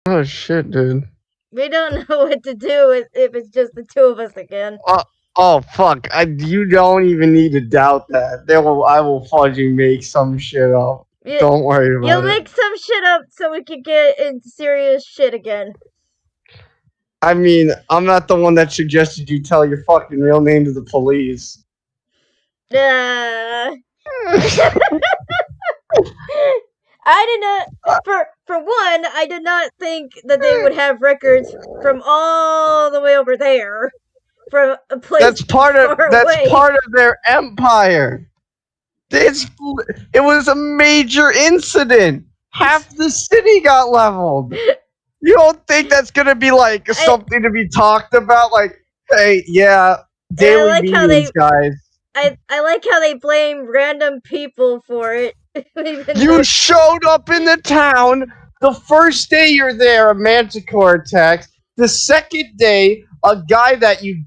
Oh shit, dude. We don't know what to do if it's just the two of us again. Oh fuck! You don't even need to doubt that. I will fudging make some shit up. Don't worry about You'll it. make some shit up so we can get into serious shit again. I mean, I'm not the one that suggested you tell your fucking real name to the police. I did not. For one, I did not think that they would have records from all the way over there, from a place That's part away. of their empire. It was a major incident. Half the city got leveled. You don't think that's gonna be like something to be talked about? Like, hey, yeah, daily meetings, guys. I like how they blame random people for it. You showed up in the town the first day you're there, a manticore attacks. The second day, a guy that you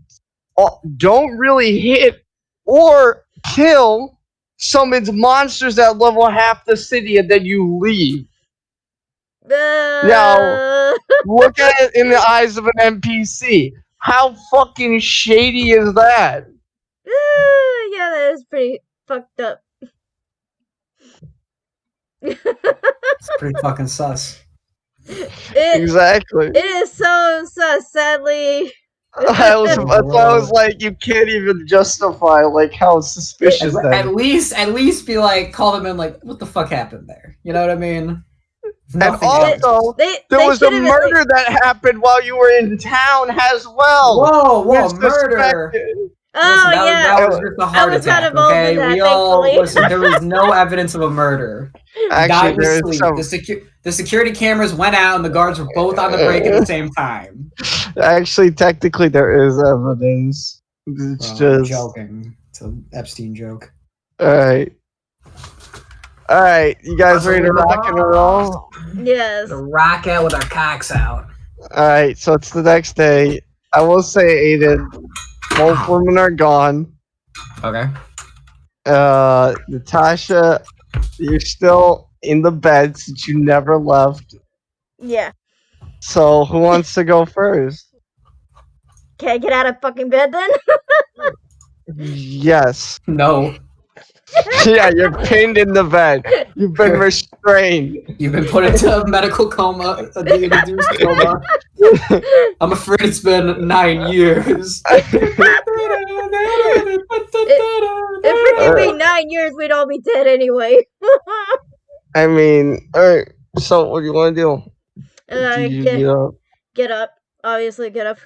don't really hit or kill summons monsters that level half the city, and then you leave. Now, look at it in the eyes of an NPC. How fucking shady is that? Yeah, that is pretty fucked up. It's pretty fucking sus. Exactly. It is so sus, sadly. I was like, you can't even justify like how suspicious that is. At least be like, call them in like, what the fuck happened there? You know what I mean? Nothing and also, there was a murder that happened while you were in town as well. Whoa, murder! Oh, listen, yeah. That was just a heart attack, okay? We all listen. There was no evidence of a murder. Actually, there was sleep. The security cameras went out, and the guards were both on the break at the same time. Actually, technically, there is evidence. It's just I'm joking. It's an Epstein joke. All right, you guys ready to rock and roll? Yes. To rock out with our cocks out. All right, so it's the next day. I will say, Aiden, both women are gone. Okay. Natasha, you're still in the bed since you never left. Yeah. So who wants to go first? Can I get out of fucking bed then? Yes. No. Yeah, you're pinned in the bed. You've been restrained. You've been put into a medical coma, a induced coma. I'm afraid it's been 9 years. If it could be 9 years, we'd all be dead anyway. I mean, alright, so what do you want to do? Get up. Obviously, get up.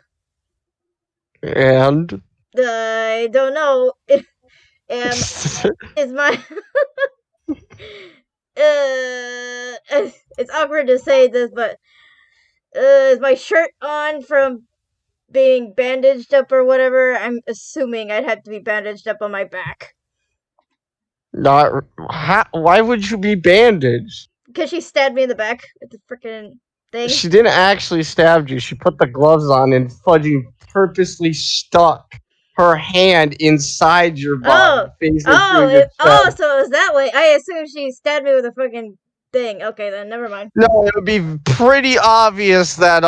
And? I don't know. Is my it's awkward to say this, but is my shirt on from being bandaged up or whatever? I'm assuming I'd have to be bandaged up on my back. Why would you be bandaged? Because she stabbed me in the back with the freaking thing. She didn't actually stab you. She put the gloves on and fudging purposely stuck her hand inside your body. So it was that way. I assume she stabbed me with a fucking thing. Okay, then never mind. No, it would be pretty obvious that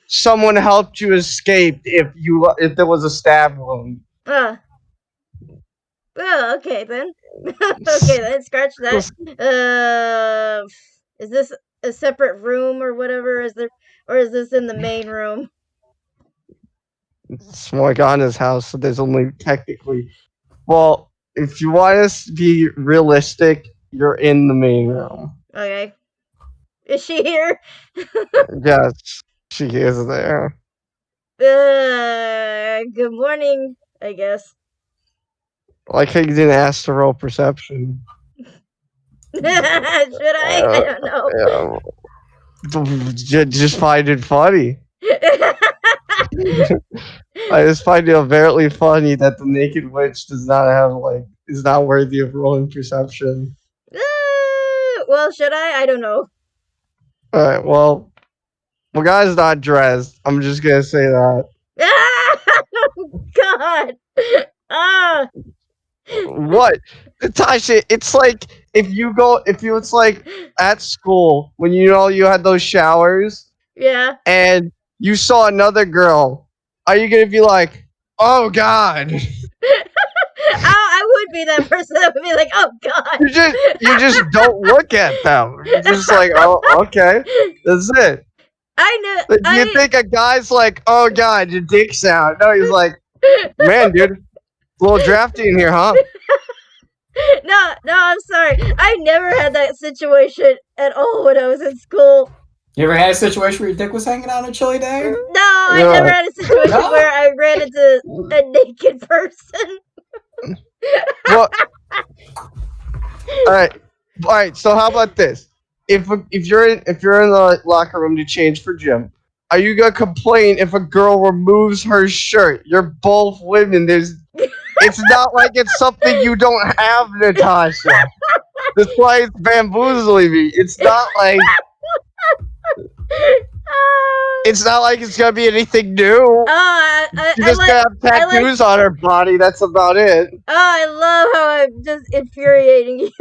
someone helped you escape if there was a stab wound. Oh, okay then. Okay then, scratch that. Is this a separate room or whatever? Is this in the main room? It's Morgana's house, so there's only technically. Well, if you want us to be realistic, you're in the main room. Okay. Is she here? Yes, she is there. Good morning, I guess. Like how you didn't ask to roll perception. Should I? I don't know. Just find it funny. I just find it very funny that the naked witch is not worthy of rolling perception. Well, should I? I don't know. Alright, well, guy's not dressed. I'm just gonna say that. God! What? Natasha, it's like it's like at school when you had those showers Yeah. and you saw another girl, are you gonna be like, oh god? I would be that person that would be like, oh god. You just don't look at them. You're just like, oh, okay, that's it. I know. But do you think a guy's like, oh god, your dick's out? No, he's like, man, dude, a little drafty in here, huh? No, I'm sorry. I never had that situation at all when I was in school. You ever had a situation where your dick was hanging out on a chilly day? No, I never had a situation No? where I ran into a naked person. Well, all right. So how about this? If you're in the locker room to change for gym, are you gonna complain if a girl removes her shirt? You're both women. It's not like it's something you don't have, Natasha. That's why it's bamboozling me. It's not like it's gonna be anything new. She's just gonna have tattoos on her body. That's about it. Oh, I love how I'm just infuriating you.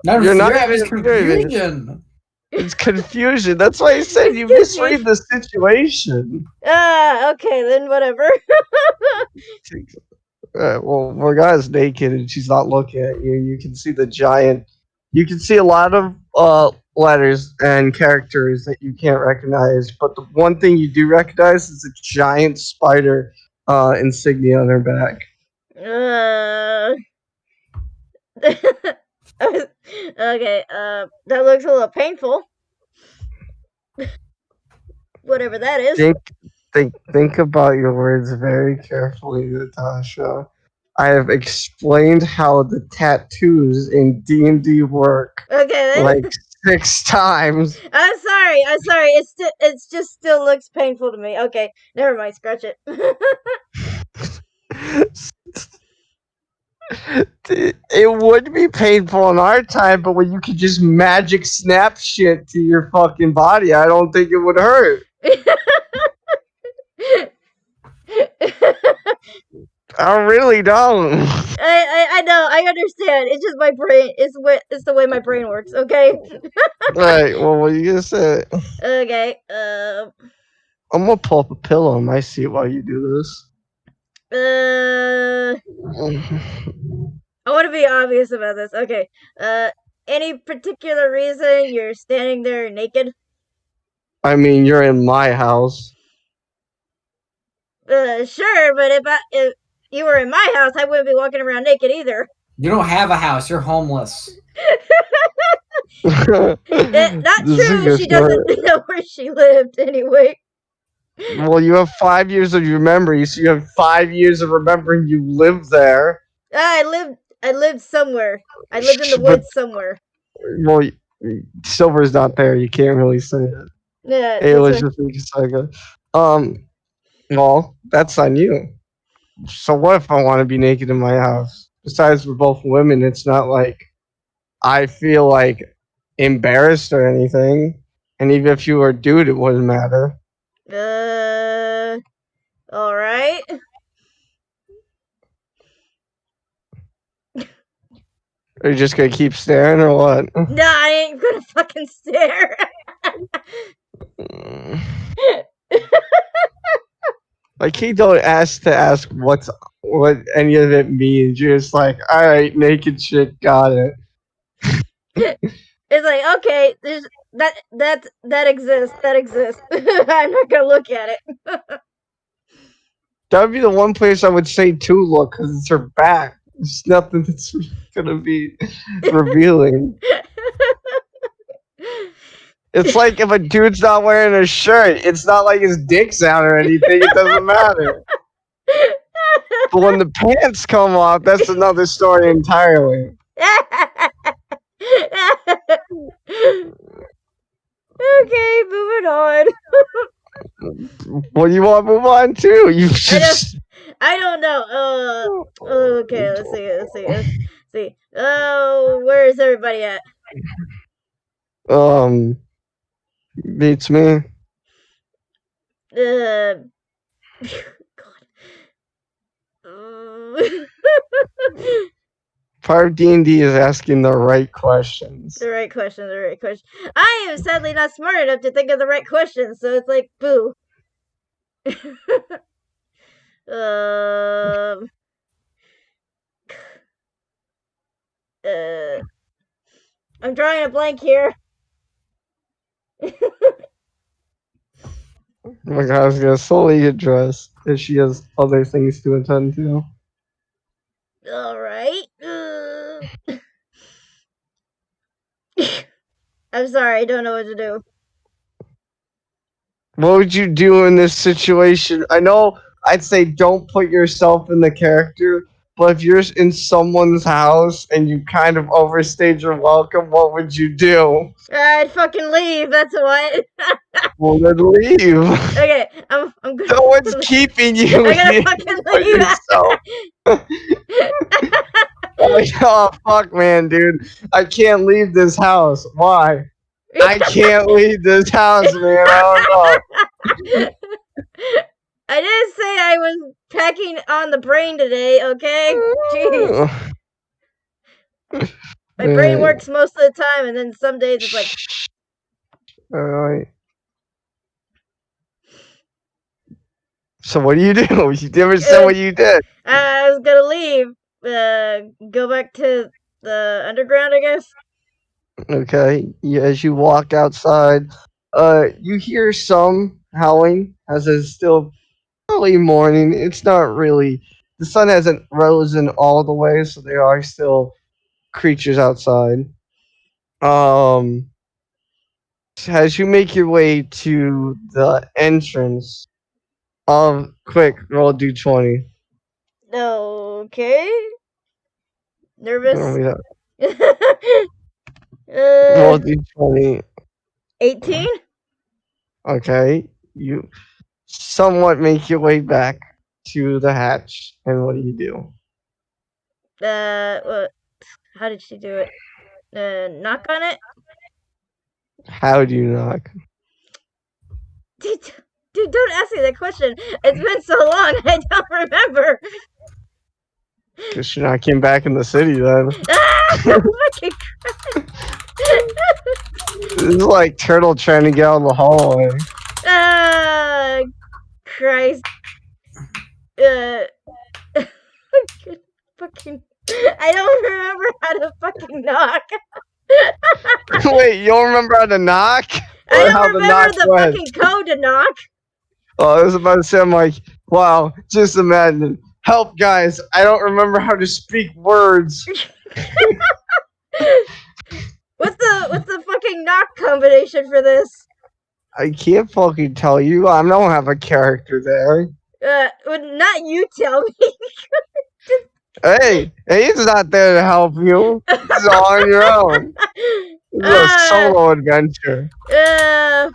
You're not having even confusion. It's confusion. That's why I said you misread the situation. Okay, then whatever. Well, if a guy's naked and she's not looking at you, you can see the giant. You can see a lot of letters and characters that you can't recognize. But the one thing you do recognize is a giant spider insignia on her back. Okay, that looks a little painful. Whatever that is. Think about your words very carefully, Natasha. I have explained how the tattoos in D&D work Okay, then. like 6 times. I'm sorry. It just still looks painful to me. Okay, never mind. Scratch it. It would be painful in our time, but when you could just magic snap shit to your fucking body, I don't think it would hurt. I really don't. I know. I understand. It's just my brain. It's the way my brain works. Okay. Right. Well, what are you gonna say? Okay. I'm gonna pull up a pillow in my seat while you do this. I want to be obvious about this. Okay. Any particular reason you're standing there naked? I mean, you're in my house. Sure, but if you were in my house, I wouldn't be walking around naked either. You don't have a house. You're homeless. Not true. She doesn't know where she lived anyway. Well, you have 5 years of your memory, so you have 5 years of remembering you lived there. I lived somewhere. I lived in the woods somewhere. Well, Silver's not there. You can't really say it. Yeah. It was just well, that's on you. So what if I want to be naked in my house? Besides, we're both women. It's not like I feel like embarrassed or anything. And even if you were a dude, it wouldn't matter. All right. Are you just gonna keep staring or what? No, I ain't gonna fucking stare. Like he don't ask what any of it means. You're just like, all right, naked shit, got it. It's like, okay, there's that exists. That exists. I'm not gonna look at it. That would be the one place I would say to look, because it's her back. There's nothing that's gonna be revealing. It's like if a dude's not wearing a shirt, it's not like his dick's out or anything. It doesn't matter. But when the pants come off, that's another story entirely. Okay, moving on. Well, you want to move on too? You just. I don't know. Okay, let's see. Oh, where is everybody at? Beats me. God. Part of D&D is asking the right questions. The right question. I am sadly not smart enough to think of the right question, so it's like, boo. um. I'm drawing a blank here. Oh my god, I was gonna slowly get dressed if she has other things to attend to. Alright. I'm sorry, I don't know what to do. What would you do in this situation? I know I'd say don't put yourself in the character, but if you're in someone's house and you kind of overstayed your welcome, what would you do? I'd fucking leave, that's what. Well, then leave. Okay, I'm gonna No one's keeping you. I'm gonna You fucking put leave. yourself. Like, oh fuck, man, dude, I can't leave this house. Why? I can't leave this house, man. I don't know. I didn't say I was packing on the brain today, okay? Jeez. My brain works most of the time, and then some days it's like, Alright. So what do? You never said what you did. I was gonna leave. Go back to the underground, I guess. Okay. As you walk outside, you hear some howling as it's still early morning. It's not really. The sun hasn't risen all the way, so there are still creatures outside. As you make your way to the entrance quick, roll d20. Okay. Nervous. Oh, yeah. uh, Roll d20. 18? Okay. You somewhat make your way back to the hatch, and what do? What? How did she do it? Knock on it? How do you knock? Dude, don't ask me that question. It's been so long, I don't remember. Guess you're not getting back in the city then. Ah! Fucking This is like Turtle trying to get out of the hallway. Christ. Fucking. I don't remember how to fucking knock. Wait, you don't remember how to knock? Or I how don't the remember knock the went? fucking code to knock. Oh, I was about to say, I'm like, wow, just imagine. Help, guys. I don't remember how to speak words. What's the fucking knock combination for this? I can't fucking tell you. I don't have a character there. Would not you tell me? Hey, he's not there to help you. This is all on your own. This is a solo adventure.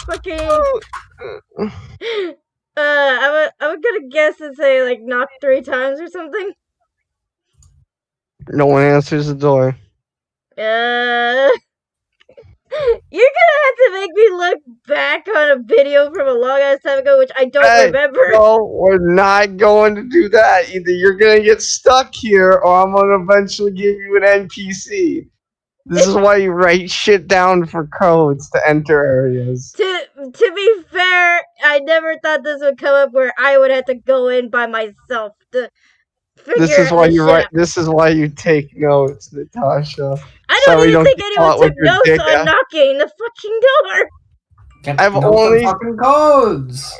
Fucking. I'm gonna guess and say like knock 3 times or something. No one answers the door. You're gonna have to make me look back on a video from a long ass time ago, which I don't remember. No, we're not going to do that. Either you're gonna get stuck here, or I'm gonna eventually give you an NPC. This is why you write shit down for codes to enter areas. To be fair, I never thought this would come up where I would have to go in by myself to figure This is why you write. This is why you take notes, Natasha. I don't even think anyone took notes on knocking the fucking door. I've only fucking codes.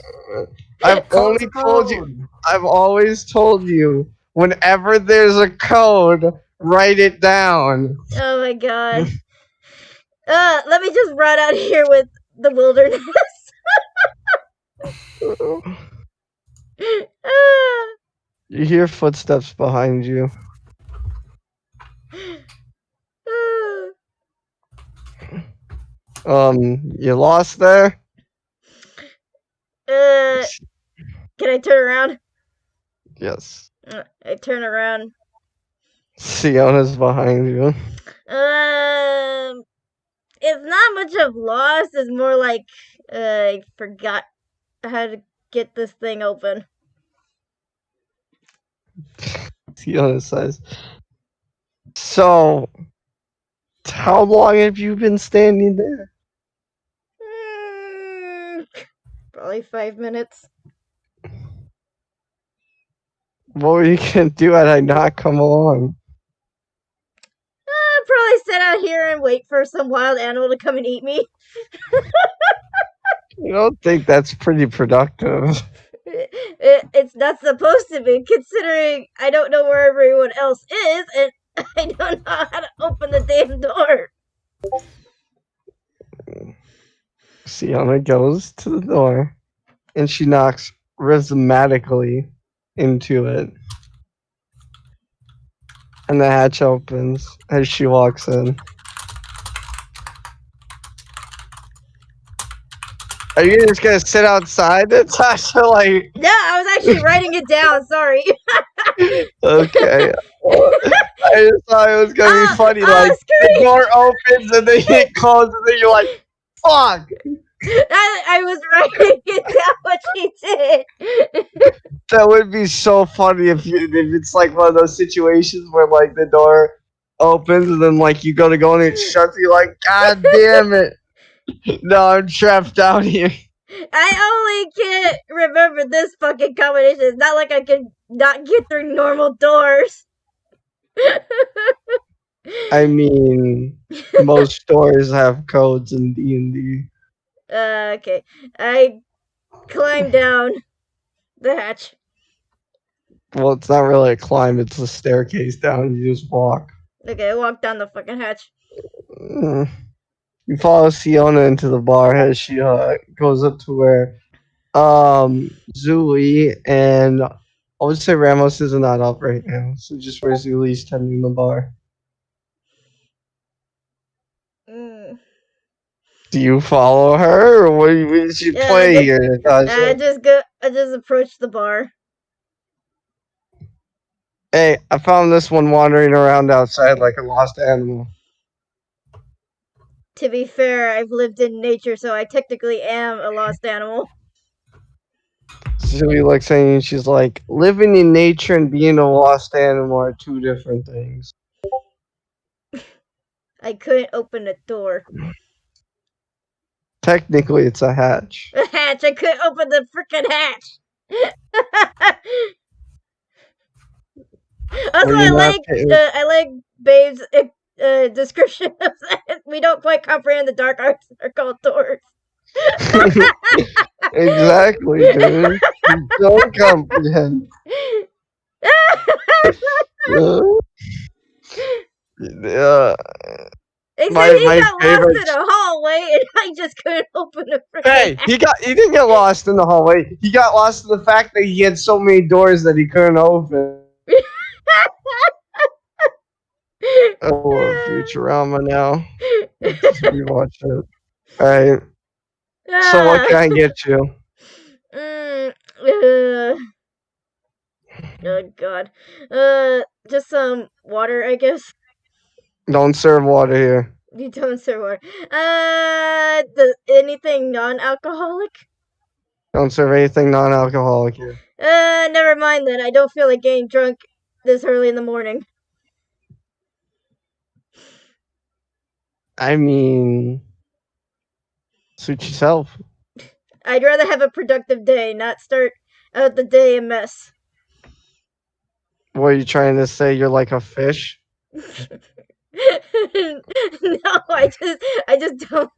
I've only told you. I've always told you. Whenever there's a code, write it down. Oh my god. Let me just run out here with the wilderness. You hear footsteps behind you. You lost there? Can I turn around? Yes. I turn around. Siona's behind you. It's not much of loss. It's more like I forgot how to get this thing open. Siona says, So, how long have you been standing there? Probably 5 minutes. What were you gonna do had I not come along? I'd probably sit out here and wait for some wild animal to come and eat me. I don't think that's pretty productive. It's not supposed to be, considering I don't know where everyone else is, and I don't know how to open the damn door. Sienna goes to the door and she knocks rhythmically into it. And the hatch opens as she walks in. Are you just gonna sit outside, Natasha? Like, No, I was actually writing it down, sorry. okay. I just thought it was gonna be funny. Like, the screw door opens and then it closes and then you're like, fuck! I was writing it down what she did. That would be so funny if it's like one of those situations where like the door opens and then like you go to go and it shuts. You're like, God damn it! No, I'm trapped out here. I only can't remember this fucking combination. It's not like I can not get through normal doors. I mean, most stores have codes in D&D. Okay. I climb down the hatch. Well, it's not really a climb; it's a staircase down. You just walk. Okay, I walk down the fucking hatch. You follow Siona into the bar as she goes up to where Zuli and I would say Ramos is not up right now, so just where Zuli's tending the bar. Mm. Do you follow her, or what does she play here, Natasha? I just approach the bar. Hey, I found this one wandering around outside like a lost animal. To be fair, I've lived in nature, so I technically am a lost animal. Zuli looks at you and she's like, living in nature and being a lost animal are two different things. I couldn't open a door. Technically, it's a hatch. A hatch! I couldn't open the freaking hatch! Also, I like Babe's description of that. We don't quite comprehend the dark arts that are called doors. Exactly, dude. You don't comprehend. Except he got lost in a hallway and I just couldn't open the freaking Hey, he didn't get lost in the hallway. He got lost in the fact that he had so many doors that he couldn't open. Oh, Futurama now. Let's rewatch it. Alright. So what can I get you? Oh god. Just some water, I guess. Don't serve water here. You don't serve water. Anything non-alcoholic? Don't serve anything non-alcoholic here. Never mind then. I don't feel like getting drunk this early in the morning. I mean, suit yourself. I'd rather have a productive day, not start out the day a mess. What are you trying to say? You're like a fish? No, I just don't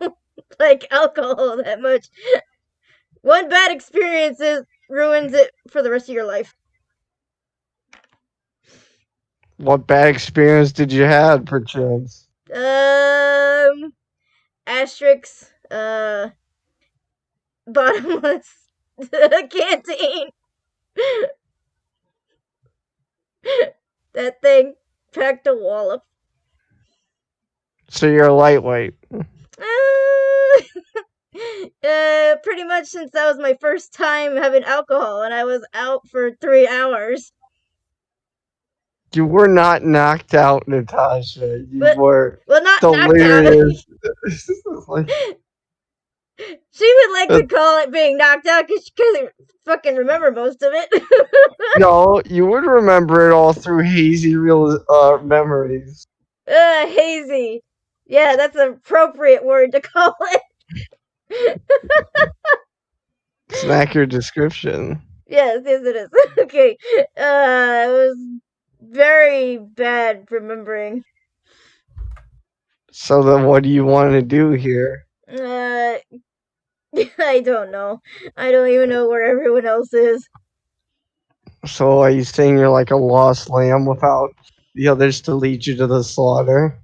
like alcohol that much. One bad experience ruins it for the rest of your life. What bad experience did you have, perchance? Asterix, bottomless canteen. That thing packed a wallop. So you're a lightweight. Pretty much since that was my first time having alcohol and I was out for 3 hours. You were not knocked out, Natasha. You were not delirious. Knocked out. She would like to call it being knocked out because she couldn't fucking remember most of it. No, you would remember it all through hazy real memories. Hazy. Yeah, that's an appropriate word to call it. It's an accurate description. Yes, it is. Okay. It was very bad remembering. So then, what do you want to do here? I don't know. I don't even know where everyone else is. So are you saying you're like a lost lamb without the others to lead you to the slaughter?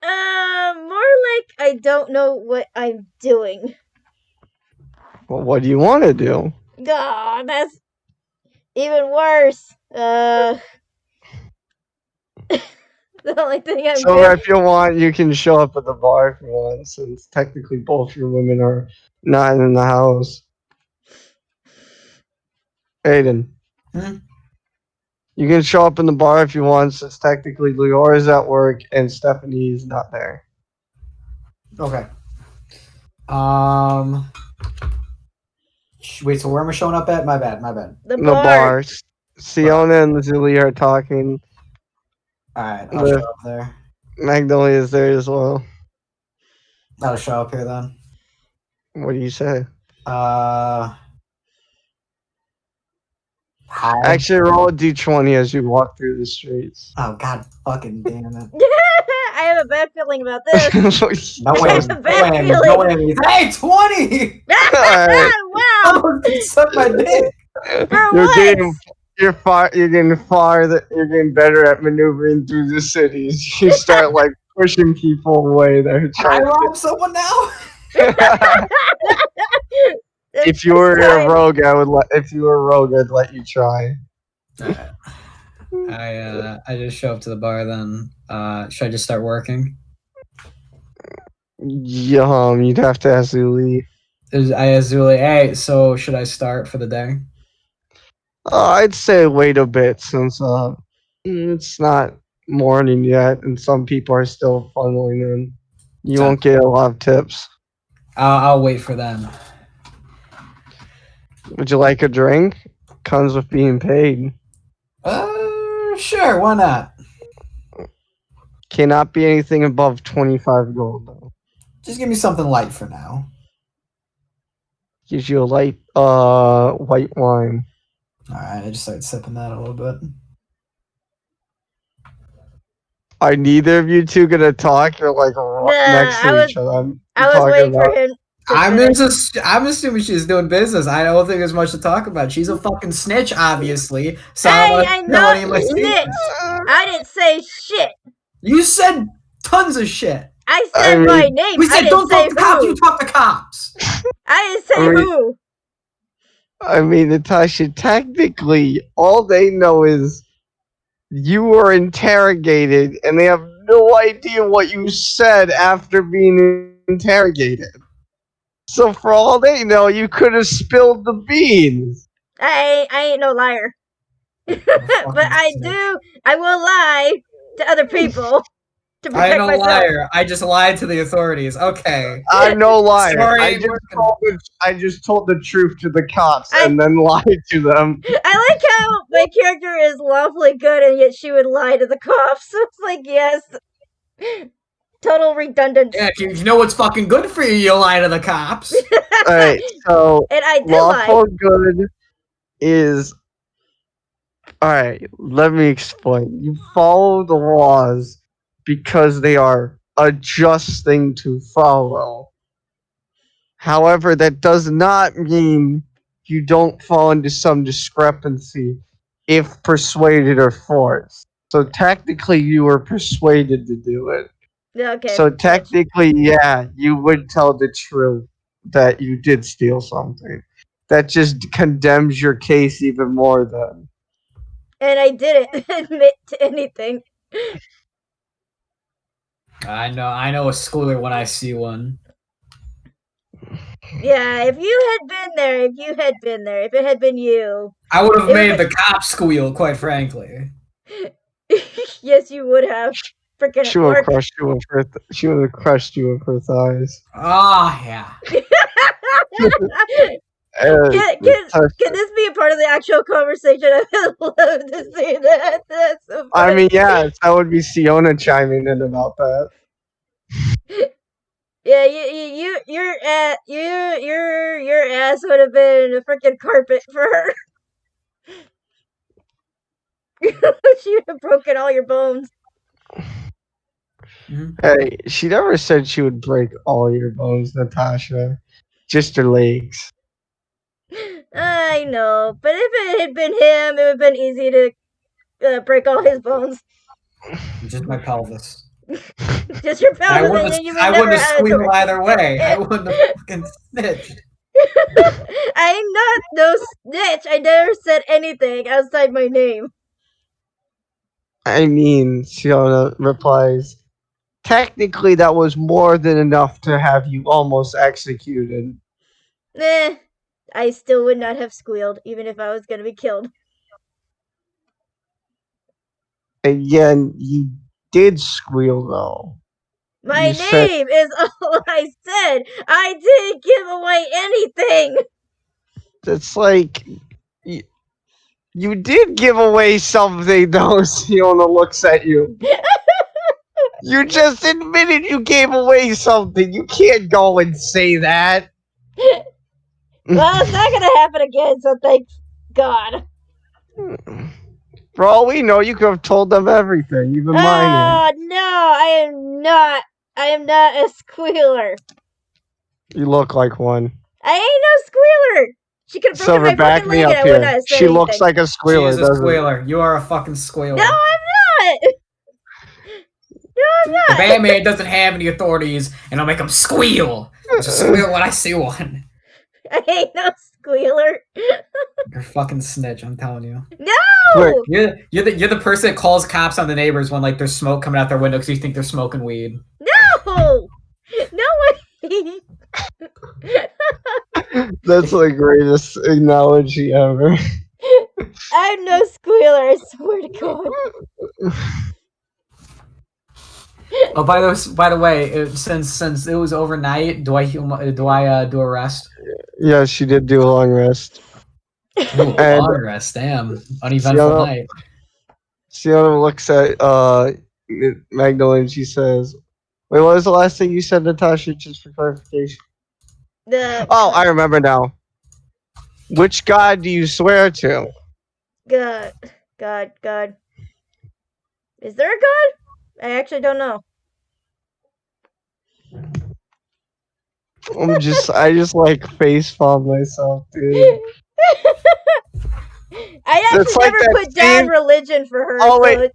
More like I don't know what I'm doing. Well, what do you want to do? God, that's even worse. The only thing I'm So doing. if you want, you can show up at the bar if you want, since technically both your women are not in the house. Aiden. Hmm? You can show up in the bar if you want, since technically Leora's at work and Stephanie is not there. Okay. Wait, so where am I showing up at? My bad. The The bar. bar. Siona and Zuli are talking. Alright, I'll show up there. Magnolia is there as well. I'll show up here then. What do you say? Hi. Actually, roll a d20 as you walk through the streets. Oh, god fucking damn it. I have a bad feeling about this. No I whammies, have a no bad whammies, feeling. no whammies. Hey, 20! Alright. Wow. Someone can suck my dick. For You're getting once. you're getting better at maneuvering through the cities. You start like pushing people away that are Can I trying rob someone now? to if you were a rogue, if you were a rogue, I'd let you try. Alright. I just show up to the bar then. Should I just start working? You'd have to ask Zuli. I asked Zuli, hey, so should I start for the day? I'd say wait a bit since it's not morning yet, and some people are still funneling in. You won't get a lot of tips. I'll wait for them. Would you like a drink? Comes with being paid. Sure, why not? Cannot be anything above 25 gold though. Just give me something light for now. Gives you a light white wine. Alright, I just started sipping that a little bit. Are neither of you two gonna talk? You're like next to each other. I was waiting for him. I'm assuming she's doing business. I don't think there's much to talk about. She's a fucking snitch, obviously. So I know any of my snitch. secrets. I didn't say shit. You said tons of shit. I said my name. We said I don't didn't say talk to cops. who. You talk to cops. I didn't say who. I mean, Natasha, technically, all they know is you were interrogated, and they have no idea what you said after being interrogated. So for all they know, you could have spilled the beans. I ain't no liar. But I will lie to other people to I protect am no myself. liar. I just lied to the authorities. Okay. I'm no liar. Sorry, I just told the truth to the cops and then lied to them. I like how my character is lawfully good and yet she would lie to the cops. It's like, yes. Total redundance. Yeah, if you know what's fucking good for you, you lie to the cops. Alright, so and I did lawful lie. good is alright, let me explain. You follow the laws because they are a just thing to follow. However, that does not mean you don't fall into some discrepancy if persuaded or forced. So technically you were persuaded to do it. Okay. So technically, yeah, you would tell the truth that you did steal something. That just condemns your case even more then. And I didn't admit to anything. I know a schooler when I see one. Yeah, if you had been there, if it had been you. I would have made the cops squeal, quite frankly. Yes, you would have. Freaking She would have crushed you with her. She would have crushed you with her thighs. Ah, yeah. Can this be a part of the actual conversation? I would love to see that. That's so I funny. mean, yeah, that would be Siona chiming in about that. Yeah, your ass would have been a freaking carpet for her. She would have broken all your bones. Hey, she never said she would break all your bones, Natasha. Just her legs. I know, but if it had been him, it would have been easy to break all his bones. Just my pelvis. Just your I pelvis, and wouldn't then you would have never have squealed either way. I wouldn't have fucking snitched. I'm not no snitch. I never said anything outside my name. I mean, Siona replies, technically that was more than enough to have you almost executed. I still would not have squealed, even if I was gonna be killed. Again, you did squeal though. My You said name is all I said. I didn't give away anything. it's like you did give away something though. Siona looks at you. You just admitted you gave away something. You can't go and say that. Well, it's not gonna happen again, so thank God. For all we know, you could have told them everything, even my name. Oh no, I am not. I am not a squealer. You look like one. I ain't no squealer. She could have broken Silver, my back fucking me leg, and up I would not here. have said She anything. looks like a She squealer, is a doesn't squealer. You are a fucking squealer. No, I'm not. No, I'm The not. Batman doesn't have any authorities, and I'll make him squeal. I'll just squeal when I see one. I ain't no squealer. You're a fucking snitch, I'm telling you. Quick. No. You're the person that calls cops on the neighbors when like there's smoke coming out their window because you think they're smoking weed. No. No way. That's the greatest analogy ever. I'm no squealer. I swear to God. Oh, by the way, since it was overnight, do I do a rest? Yeah, she did do a long rest. Ooh, And- long rest, damn, uneventful Siona- night. Siona looks at Magnolia and she says, "Wait, what was the last thing you said, Natasha? Just for clarification." Oh, I remember now. Which god do you swear to? God. Is there a God? I actually don't know. I just like face palm myself, dude. I actually It's like never that put down scene- religion for her. Oh so wait,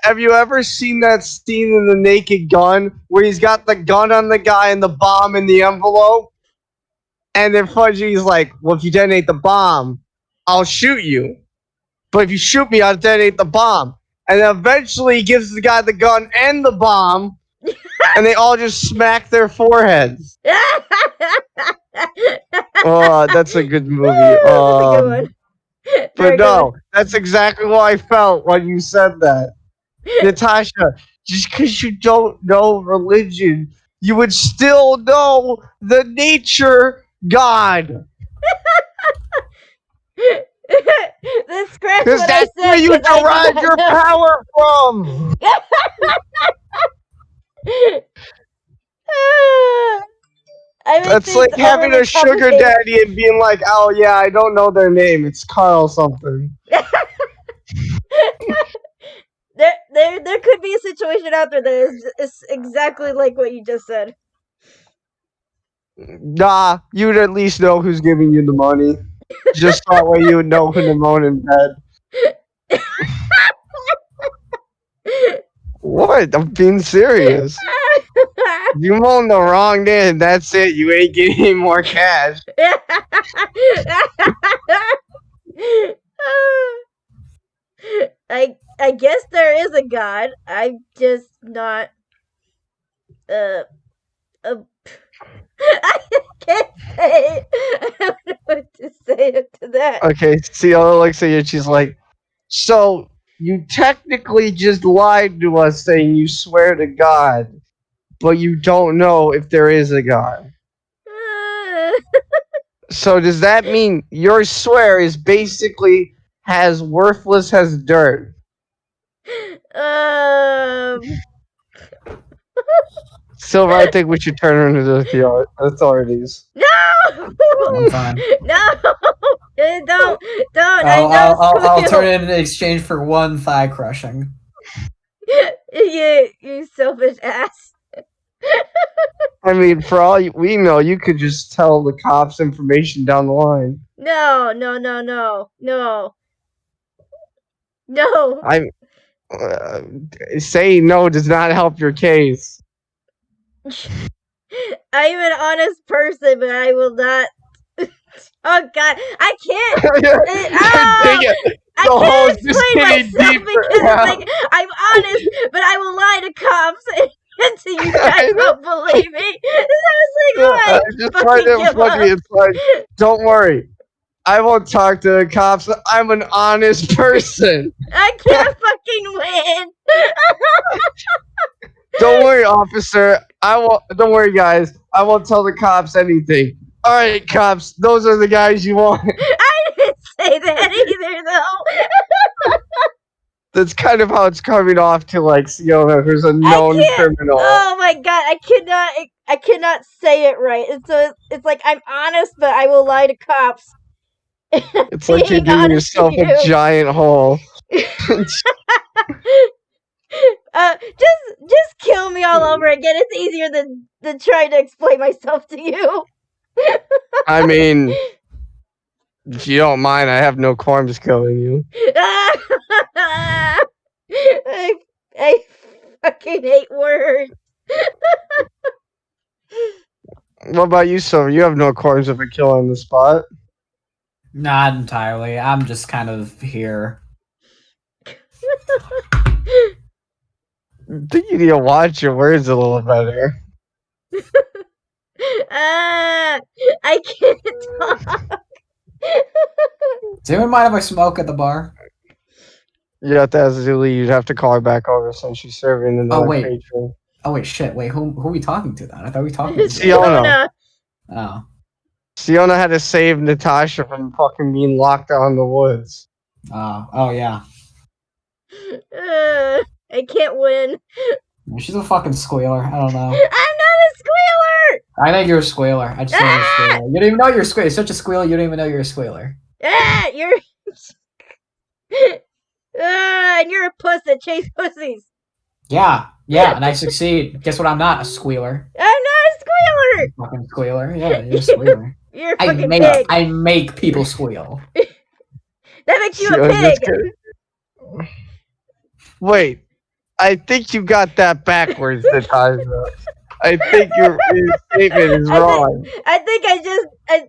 have you ever seen that scene in The Naked Gun where he's got the gun on the guy and the bomb in the envelope? And then Fudgy's like, well, if you detonate the bomb, I'll shoot you. But if you shoot me, I'll detonate the bomb. And then eventually he gives the guy the gun and the bomb, and they all just smack their foreheads. Oh, that's a good movie. That's a good one. Very But no, good. that's exactly what I felt when you said that. Natasha, just because you don't know religion, you would still know the nature God. Then scratch Because what that's I said. where you 'cause I do derive not your know. power from. I mean, That's like having a sugar daddy and being like, oh yeah, I don't know their name. It's Carl something. There could be a situation out there that is exactly like what you just said. Nah, you'd at least know who's giving you the money. Just that way you would know who to moan in bed. What? I'm being serious. You moan the wrong day and that's it. You ain't getting any more cash. I guess there is a God. I'm just not I can't say it. I don't know what to say to that. Okay, Ciela looks at you and she's like, so you technically just lied to us saying you swear to God, but you don't know if there is a God. So does that mean your swear is basically as worthless as dirt? Silver, I think we should turn her into the authorities. No! I'm fine. No! Don't! I I'll, know I'll turn Squeal! it in exchange for one thigh crushing. You selfish ass. I mean, for all we know, you could just tell the cops information down the line. No. I'm saying no does not help your case. I'm an honest person, but I will not. Oh God, I can't. Dang it. I The hole's can't just explain getting myself deeper. because it's like I'm honest, but I will lie to cops until you guys don't believe me. So I was like, oh, I just find it funny. It's like, don't worry. I won't talk to the cops. I'm an honest person. I can't fucking win. Don't worry, officer. I won't. Don't worry, guys. I won't tell the cops anything. All right, cops. Those are the guys you want. I didn't say that either, though. That's kind of how it's coming off to like Siona, who's a known criminal. Oh my God, I cannot say it right. And so it's like I'm honest, but I will lie to cops. It's like you're giving yourself a giant hole. Just kill me all over again. It's easier than trying to explain myself to you. I mean, if you don't mind, I have no qualms killing you. I fucking hate words. What about you, Silver? You have no qualms if I kill on the spot. Not entirely. I'm just kind of here. I think you need to watch your words a little better. I can't talk. Does anyone mind if I smoke at the bar? You have to ask Zuli. You'd have to call her back over since she's serving another patron. Oh wait, shit. Wait, who are we talking to then? I thought we were talking to Siona. Oh. Siona had to save Natasha from fucking being locked out in the woods. Oh yeah. I can't win. She's a fucking squealer. I don't know. I'm not a squealer! I think you're a squealer. I just think you're a squealer. You don't even know you're a squealer. You're such a squealer, you don't even know you're a squealer. You're... and you're a puss that chase pussies. Yeah, and I succeed. Guess what I'm not? A squealer. I'm not a squealer! Fucking squealer. Yeah, you're a squealer. You're a fucking pig. I make people squeal. That makes you a pig! Wait. I think you got that backwards, Natasha. I think your statement is wrong. I think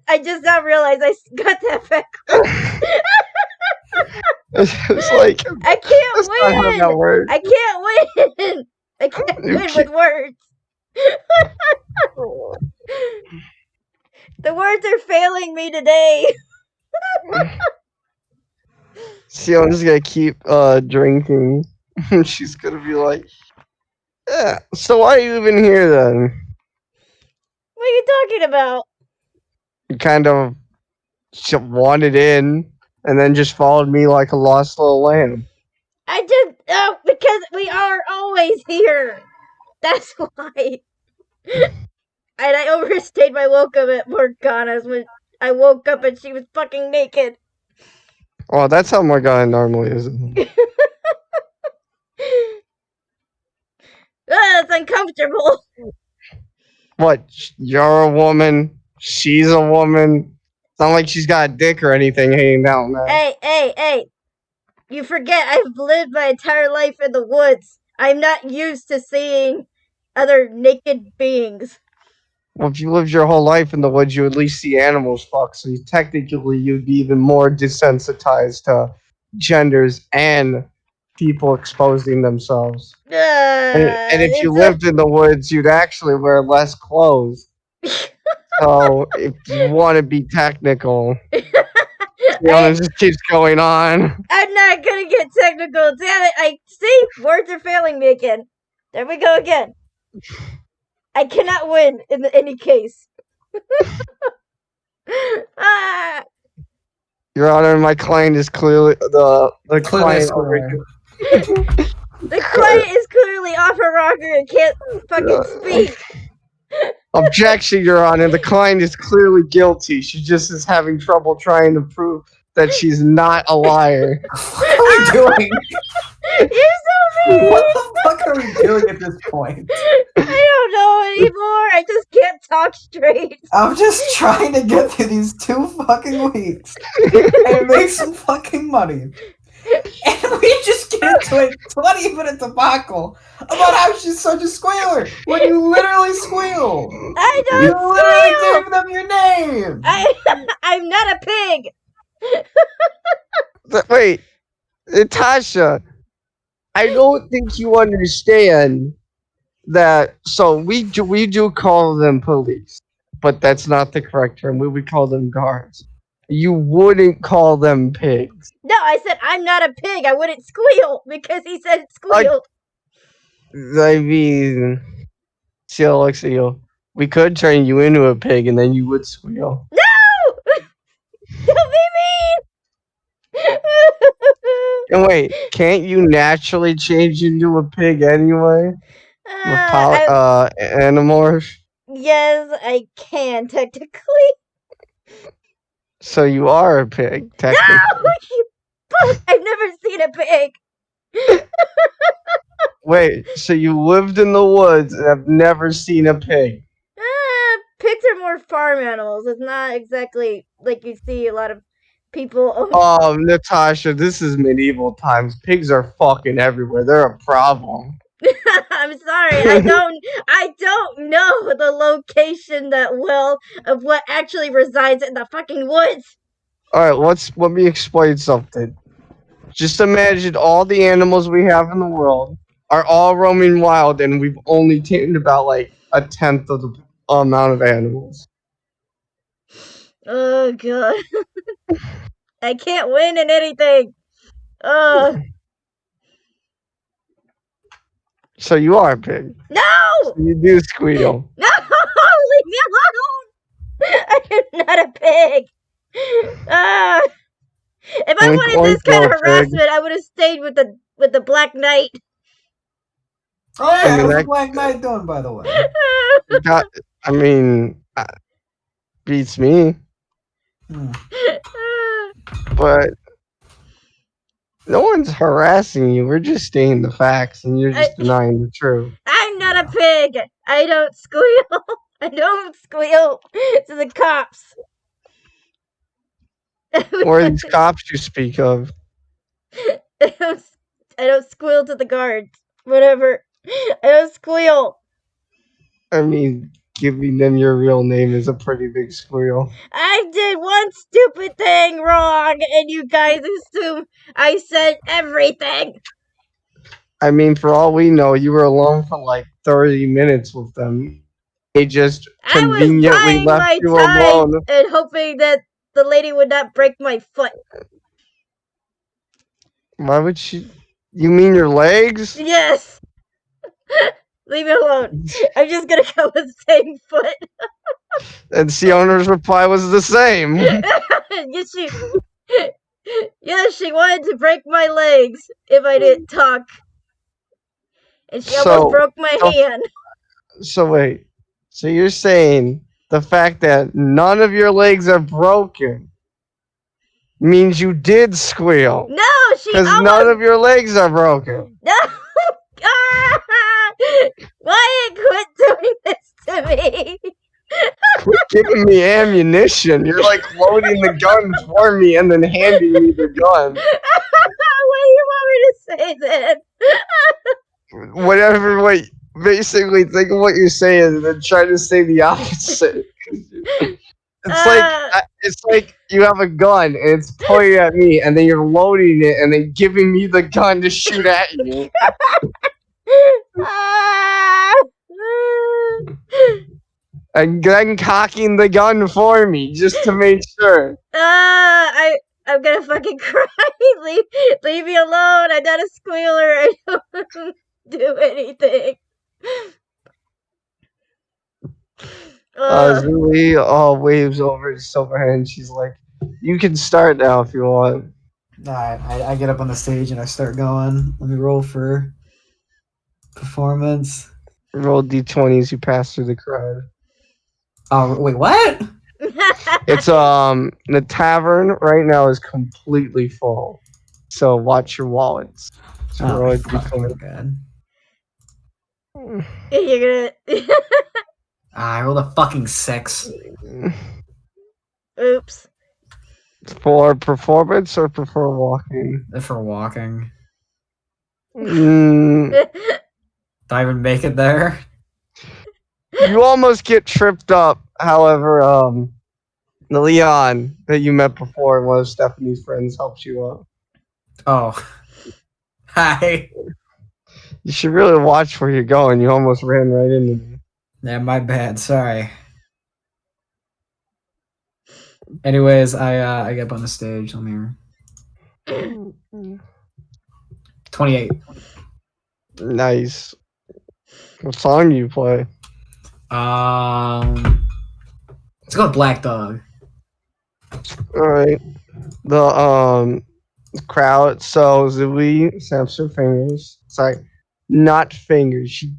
I just now realized I got that backwards. It's like I can't win. Not how that works. I can't win. I can't win with words. The words are failing me today. Siona's gonna keep drinking. She's gonna be like, yeah. So why are you even here then? What are you talking about? You kind of wanted in, and then just followed me like a lost little lamb. Because we are always here. That's why. And I overstayed my welcome at Morgana's when I woke up and she was fucking naked. Well, that's how Morgana normally is. That's uncomfortable. What? You're a woman. She's a woman. It's not like she's got a dick or anything hanging down there. Hey. You forget I've lived my entire life in the woods. I'm not used to seeing other naked beings. Well, if you lived your whole life in the woods, you at least see animals fuck, so technically you'd be even more desensitized to genders and people exposing themselves. And if you lived in the woods, you'd actually wear less clothes. So, if you want to be technical, it just keeps going on. I'm not gonna get technical, damn it. I see, words are failing me again. There we go again. I cannot win in any case. Ah, Your Honor, my client is clearly the Clearly a client. squealer. the client is clearly off her rocker and can't fucking speak. Objection, Your Honor. The client is clearly guilty. She just is having trouble trying to prove that she's not a liar. What are we doing? You're so mean. What the fuck are we doing at this point? I don't know anymore. I just can't talk straight. I'm just trying to get through these 2 fucking weeks and make some fucking money. And we just get into a 20-minute debacle about how she's such a squealer when you literally squeal. I You don't literally squeal. gave them your name. I'm not a pig. Wait, Natasha, I don't think you understand that. So we do call them police, but that's not the correct term. We would call them guards. You wouldn't call them pigs. No, I said I'm not a pig. I wouldn't squeal because he said it squealed. I mean, see, Alexia, we could turn you into a pig and then you would squeal. No! Don't be mean! And wait, can't you naturally change into a pig anyway? Animorph? Yes, I can, technically. So you are a pig, technically. No! You fuck! I've never seen a pig. Wait, so you lived in the woods and have never seen a pig? Pigs are more farm animals. It's not exactly like you see a lot of people own. Oh, Natasha, this is medieval times. Pigs are fucking everywhere. They're a problem. I'm sorry. I don't know the location that well of what actually resides in the fucking woods. Alright, let me explain something. Just imagine all the animals we have in the world are all roaming wild, and we've only tamed about like a tenth of the amount of animals. Oh god. I can't win in anything. So you are a pig. No! So you do squeal. No! Leave me alone! I am not a pig. If I Oink, wanted this oink, kind of little pig. harassment, I would have stayed with the Black Knight. Oh yeah, I mean, how's the that- Black Knight doing, by the way? Beats me. But no one's harassing you. We're just stating the facts, and you're just denying the truth. I'm not a pig. I don't squeal. I don't squeal to the cops. Or these cops you speak of. I don't squeal to the guards. Whatever. I don't squeal. I mean, giving them your real name is a pretty big squeal. I did one stupid thing wrong, and you guys assume I said everything. I mean, for all we know, you were alone for like 30 minutes with them. They just I was conveniently buying left my you time alone. and hoping that the lady would not break my foot. Why would she? You mean your legs? Yes. Leave me alone. I'm just gonna go with the same foot. And Siona's reply was the same. Yes, she wanted to break my legs if I didn't talk. And she almost broke my hand. So wait. So you're saying the fact that none of your legs are broken means you did squeal? No, she Because almost... none of your legs are broken. No! Wyatt, quit doing this to me! Quit giving me ammunition. You're like loading the gun for me and then handing me the gun. What do you want me to say then? Whatever, wait. Basically, think of what you're saying and then try to say the opposite. It's like you have a gun and it's pointed at me, and then you're loading it and then giving me the gun to shoot at you. And then cocking the gun for me just to make sure. I'm gonna fucking cry. Leave me alone. I'm not a squealer. I don't do anything. Ugh. Zuli waves over to Silverhand. She's like, "You can start now if you want." Alright, I get up on the stage and I start going. Let me roll for performance. Roll d20s. You pass through the crowd. Oh, wait, what? It's the tavern right now is completely full, so watch your wallets. So Oh, roll a fuck, d20. God. You're gonna. I rolled a fucking 6 Oops. For performance or prefer walking? for walking. Mm, Did I even make it there? you almost get tripped up. However, the Leon that you met before, one of Stephanie's friends, helps you up. Oh. Hi. You should really watch where you're going. You almost ran right into me. Yeah, my bad. Sorry. Anyways, I get up on the stage. Let me 28. Nice. What song do you play? Let's go with Black Dog. All right. The crowd. So Zooey snaps her fingers. Sorry, not fingers. She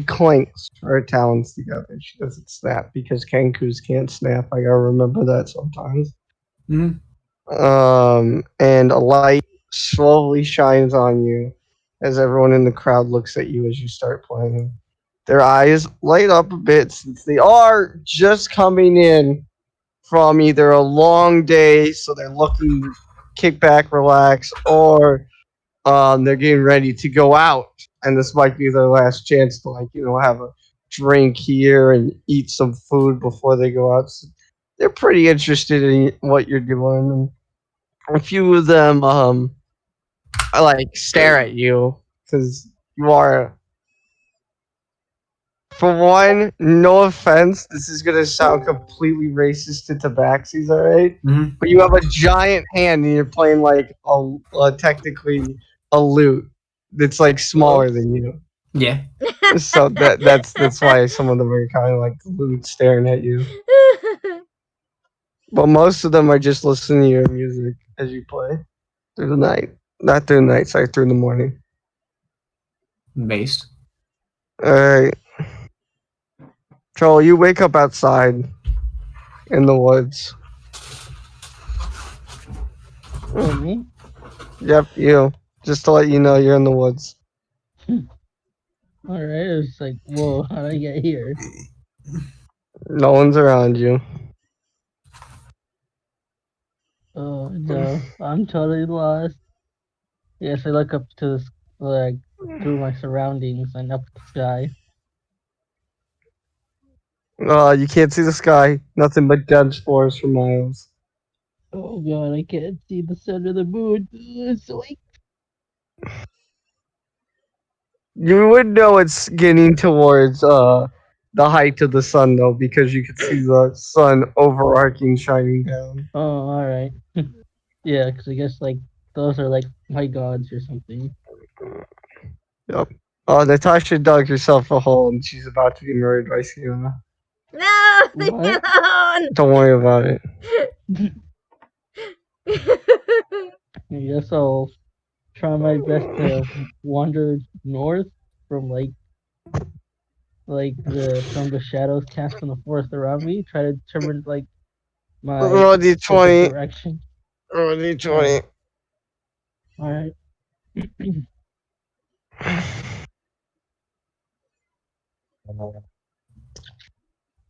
clinks her talons together. She doesn't snap because Kankus can't snap. I gotta remember that sometimes. Mhm. And a light slowly shines on you as everyone in the crowd looks at you as you start playing. Their eyes light up a bit since they are just coming in from either a long day, so they're looking to kick back, relax, or they're getting ready to go out, and this might be their last chance to have a drink here and eat some food before they go out. So they're pretty interested in what you're doing. And a few of them stare at you because you are. For one, no offense, this is gonna sound completely racist to tabaxis, alright? Mhm. But you have a giant hand and you're playing technically a lute that's like smaller than you. Yeah. So that's why some of them are kind of like lute staring at you. But most of them are just listening to your music as you play through the night. Not through the night, sorry, through the morning. Based. Alright. Joel, you wake up outside in the woods. Oh, me? Yep, you. Just to let you know you're in the woods. Alright, it's like, whoa, how'd I get here? No one's around you. Oh, no, I'm totally lost. Yes, I look up to the, like, through my surroundings and up at the sky. You can't see the sky. Nothing but dense forest for miles. Oh god, I can't see the sun or the moon. It's so like, You would know it's getting towards the height of the sun though, because you could see the sun overarching, shining down. oh, alright. Yeah, because I guess, like, those are, like, my gods or something. Yep. Natasha dug herself a hole and she's about to be murdered by Sienna. No, leave me What? alone. Don't worry about it. I guess I'll try my best to wander north from, from the shadows cast from the forest around me, try to determine, like, my Roll specific d20. direction. Roll d20. Alright.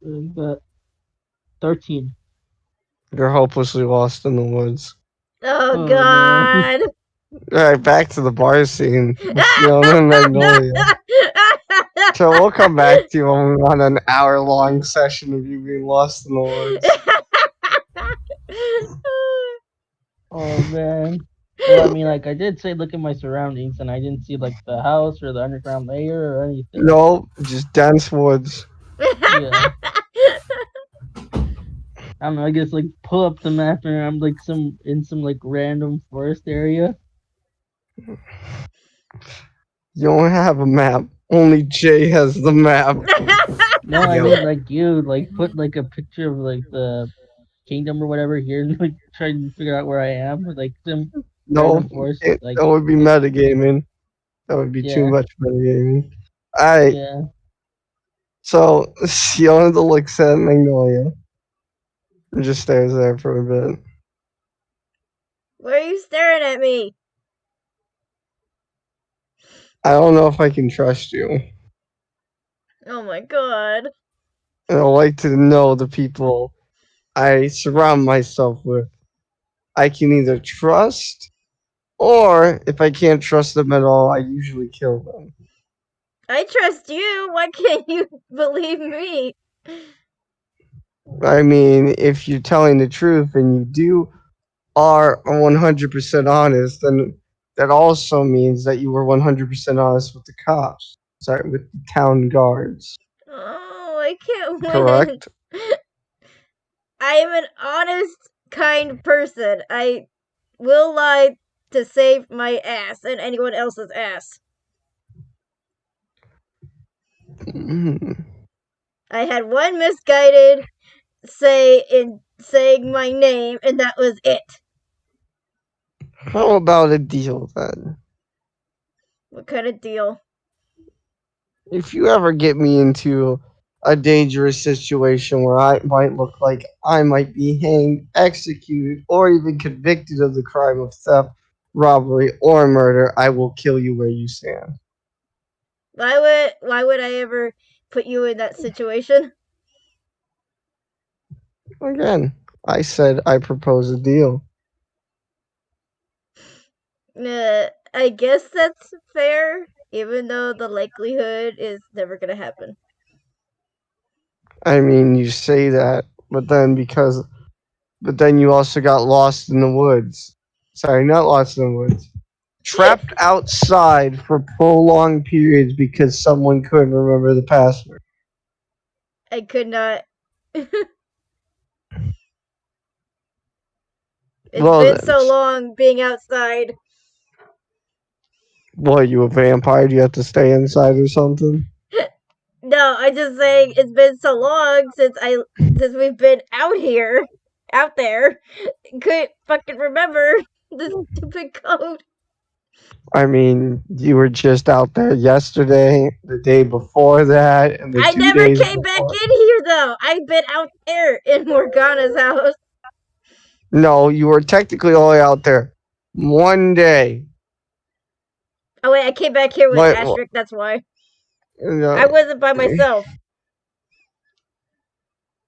But 13. You're hopelessly lost in the woods. Oh Oh no. God. Alright, back to the bar scene. With Fiona and Magnolia. So we'll come back to you when we want an hour-long session of you being lost in the woods. Oh man. Well, I mean, like, I did say look at my surroundings, and I didn't see, like, the house or the underground layer or anything. No, just dense woods. Yeah. I don't know, I guess, like, pull up the map and I'm, like, in some, like, random forest area. You don't have a map. Only Jay has the map. No, I Yep. mean like you put like a picture of like the kingdom or whatever here and like try and figure out where I am with like some No, random force like that would be metagaming. That would be too yeah much metagaming. Alright, yeah. so Siona looks at Magnolia and just stares there for a bit. Why are you staring at me? I don't know if I can trust you. Oh my god. And I like to know the people I surround myself with. I can either trust, or if I can't trust them at all, I usually kill them. I trust you. Why can't you believe me? I mean, if you're telling the truth and you are 100% honest, then that also means that you were 100% honest with the cops. Sorry, with the town guards. Oh, I can't win. Correct? I am an honest, kind person. I will lie to save my ass and anyone else's ass. Mm. I had one misguided say in saying my name, and that was it. How about a deal then? What kind of deal? If you ever get me into a dangerous situation where I might look like I might be hanged, executed, or even convicted of the crime of theft, robbery, or murder, I will kill you where you stand. Why would I ever put you in that situation? Again, I said I propose a deal. I guess that's fair, even though the likelihood is never gonna happen. I mean, you say that, but then you also got lost in the woods. Sorry, not lost in the woods. Trapped outside for prolonged periods because someone couldn't remember the password. I could not. It's Well, been then, so long being outside. what, you a vampire? Do you have to stay inside or something? No, I'm just saying it's been so long since we've been out there. Couldn't fucking remember the stupid code. I mean, you were just out there yesterday, the day before that, and the I 2 days never came back before. in here though. I've been out there in Morgana's house. No, you were technically only out there one day. Oh wait, I came back here with But Asterisk. That's why uh, I wasn't by myself.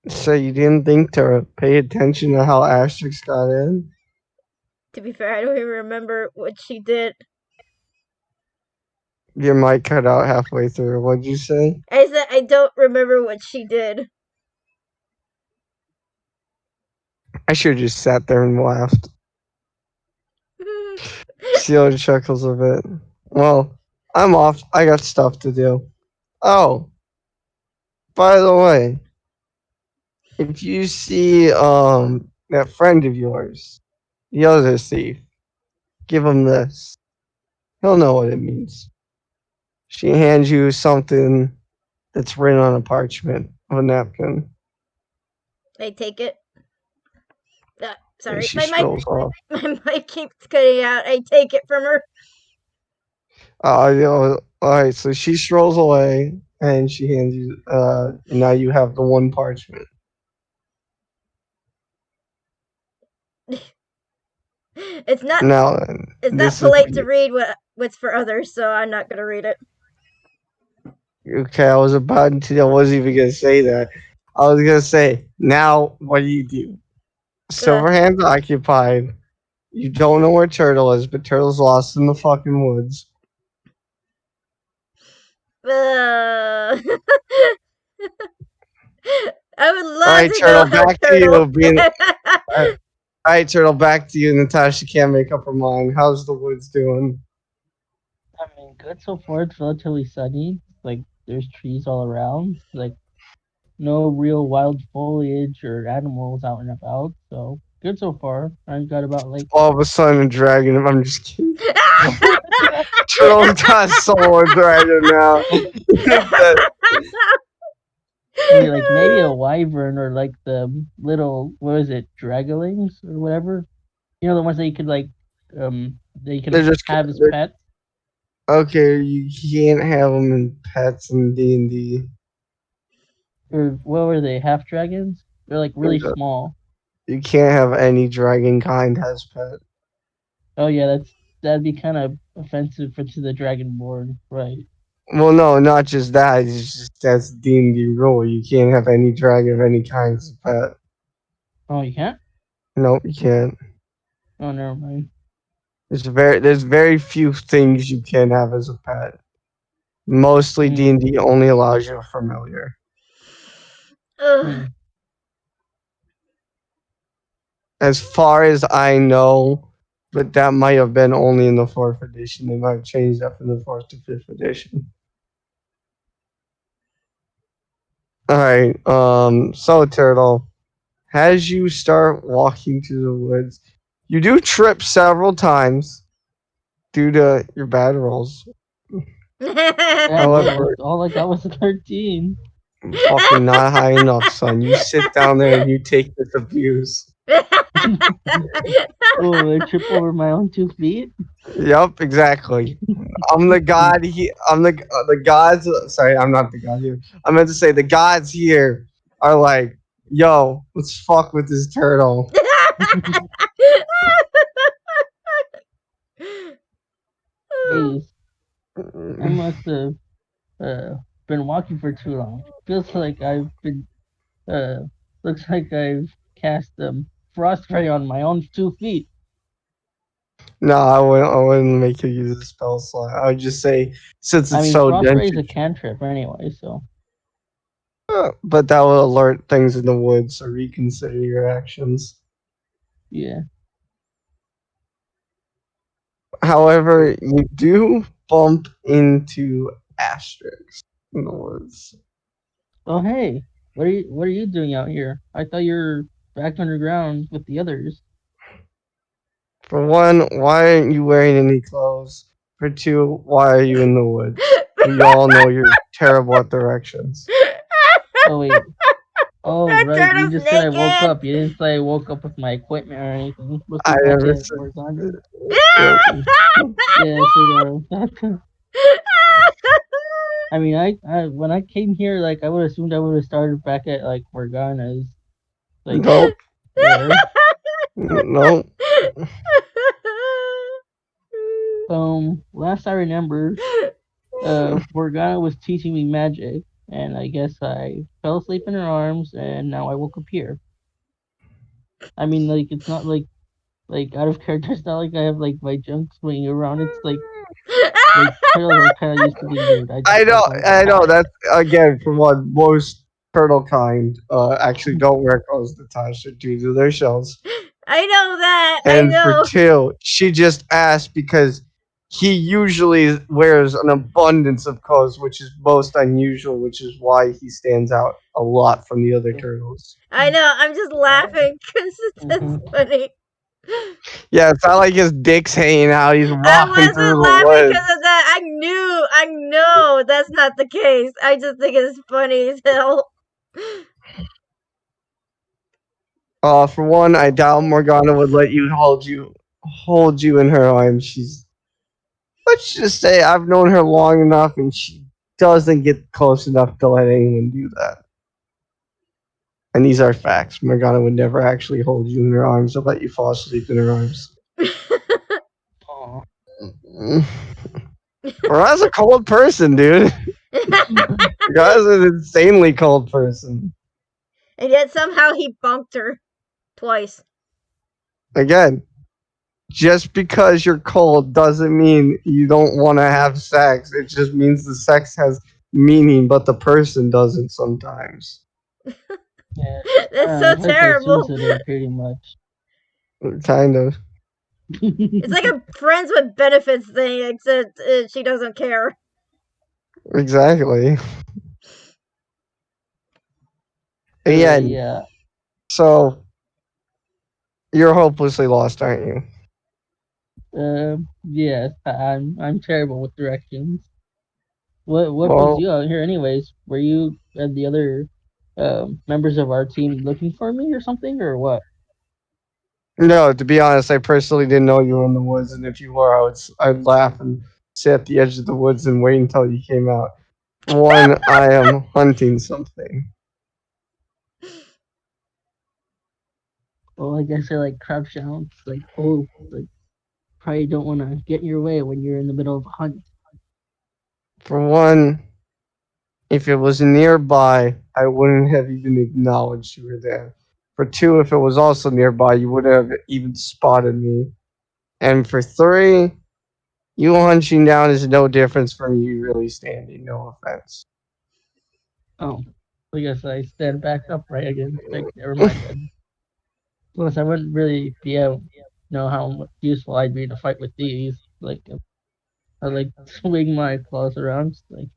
so you didn't think to pay attention to how Asterix got in? To be fair, I don't even remember what she did. Your mic cut out halfway through. What'd you say? I said I don't remember what she did. I should have just sat there and laughed. Seal chuckles a bit. Well, I'm off. I got stuff to do. Oh, by the way, if you see that friend of yours, the other thief, give him this. He'll know what it means. She hands you something that's written on a parchment of a napkin. I take it. And Sorry, she strolls off. my mic keeps cutting out. I take it from her. Alright, so she strolls away and she hands you and now you have the one parchment. It's not Now then, it's not this is polite to read what's for others, so I'm not gonna read it. okay, I wasn't even gonna say that. I was gonna say, now what do you do? Silverhand's occupied. You don't know where Turtle is, but Turtle's lost in the fucking woods. Uh, I would love Alright, to know Turtle, how back to Turtle. you. Alright, Turtle, back to you. Natasha can't make up her mind. How's the woods doing? I mean, good so far. It's relatively sunny. Like there's trees all around. Like no real wild foliage or animals out and about. So good so far. I've got about like All of a sudden, a dragon. I'm just kidding. Turtle's got soul dragon now. Like maybe a wyvern or like the little what is it, dragalings or whatever. You know the ones that you could like they They're can just have as they're, pets. okay. You can't have them in pets in D&D. Or what were they? Half dragons? They're like really small. You can't have any dragon kind as pet. Oh yeah, that'd be kind of offensive for to the dragonborn, right? Well, no, not just that. It's just that's D&D rule. You can't have any dragon of any kind as a pet. Oh, you can't? Nope, you can't. Oh, never mind. There's very few things you can have as a pet. Mostly Hmm. D&D only allows you a familiar. Ugh. Hmm. As far as I know, but that might have been only in the fourth edition. They might have changed that from the fourth to fifth edition. All right. So Turtle, as you start walking through the woods, you do trip several times due to your bad rolls. Bad rolls. However, All I got was a 13. fucking not high enough, son. You sit down there and you take this abuse. Oh, I trip over my own 2 feet. Yep, exactly. I'm the god. I'm the gods. Sorry, I'm not the god here. I meant to say the gods here are like, yo, let's fuck with this turtle. Jeez, I must have uh, been walking for too long. Feels like I've been. Uh, looks like I've cast frostray on my own 2 feet. No, I wouldn't make you use a spell slot. I would just say since I it's mean, so frostray dense, is a cantrip anyway, so but that will alert things in the woods, so reconsider your actions. yeah. However, you do bump into asterisks in the woods. Oh hey, what are you doing out here? I thought you were back underground with the others. For one, why aren't you wearing any clothes? For two, why are you in the woods? We all know you're terrible at directions. Oh wait. Oh That right, you turtle's just said I woke naked. up. You didn't say I woke up with my equipment or anything. What's I this back never at said. Orzheimer? Yep. Yeah, so I mean, I when I came here, like I would assumed I would have started back at like Morgana's, like Nope. there. Nope. Last I remember, Morgana was teaching me magic, and I guess I fell asleep in her arms, and now I woke up here. I mean, like it's not like out of character. It's not like I have like my junk swinging around. It's like turtles are kind of used to being rude. I just I know. woke up. I know. That's again for one. Most turtle kind actually don't wear clothes attached to their shells. I know that. I And for know. two, she just asked because he usually wears an abundance of clothes, which is most unusual, which is why he stands out a lot from the other turtles. I know. I'm just laughing because it's Mm-hmm. just funny. Yeah, it's not like his dick's hanging out. He's I walking through wasn't the laughing because woods. of that. I know that's not the case. I just think it's funny as hell. For one, I doubt Morgana would let you hold you in her arms. She's let's just say I've known her long enough, and she doesn't get close enough to let anyone do that. And these are facts. Morgana would never actually hold you in her arms or let you fall asleep in her arms. Aw. Morgana's a cold person, dude. Morgana's an insanely cold person. And yet somehow he bumped her twice. Again, just because you're cold doesn't mean you don't want to have sex. It just means the sex has meaning, but the person doesn't sometimes. Yeah, That's so like a terrible. Suzuki, pretty much. Kind of. It's like a friends with benefits thing, except she doesn't care. Exactly. Again, Yeah. so you're hopelessly lost, aren't you? Yes, I'm terrible with directions. What brings Well, you out here, anyways? Were you at the other? members of our team looking for me or something, or what? No, to be honest, I personally didn't know you were in the woods, and if you were, I'd laugh and sit at the edge of the woods and wait until you came out. For one, I am hunting something. Well, I guess I like crouch down. It's like, oh, like probably don't want to get in your way when you're in the middle of a hunt. For one, if it was nearby, I wouldn't have even acknowledged you were there. For two, if it was also nearby, you wouldn't have even spotted me. And for three, you hunching down is no difference from you really standing. No offense. Oh, I guess I stand back upright again. Like, never mind then. Plus, I wouldn't really be able to know how useful I'd be to fight with these. Like, I like swing my claws around. Like,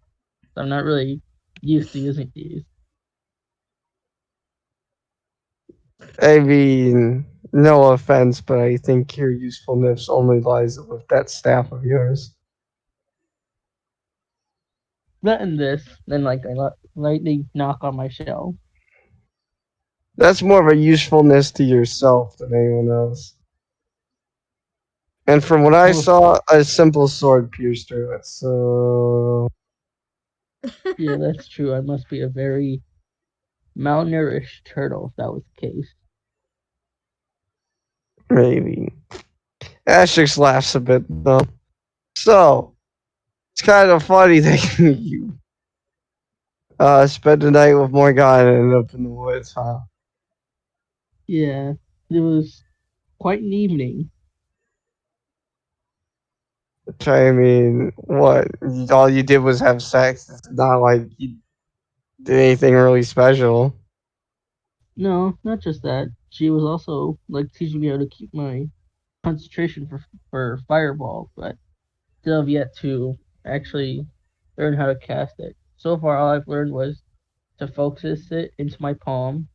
I'm not really used to using these. I mean, no offense, but I think your usefulness only lies with that staff of yours. Not in this. Then, like, I lightly knock on my shell. That's more of a usefulness to yourself than anyone else. And from what I Oh, saw, a simple sword pierced through it. So yeah, that's true. I must be a very malnourished turtle if that was the case. maybe. Asterix laughs a bit though. So it's kind of funny that you spent the night with Morgana and ended up in the woods, huh? Yeah, it was quite an evening. Which I mean, what? All you did was have sex. It's not like you did anything really special. No, not just that. She was also like teaching me how to keep my concentration for fireball, but still have yet to actually learn how to cast it. So far, all I've learned was to focus it into my palm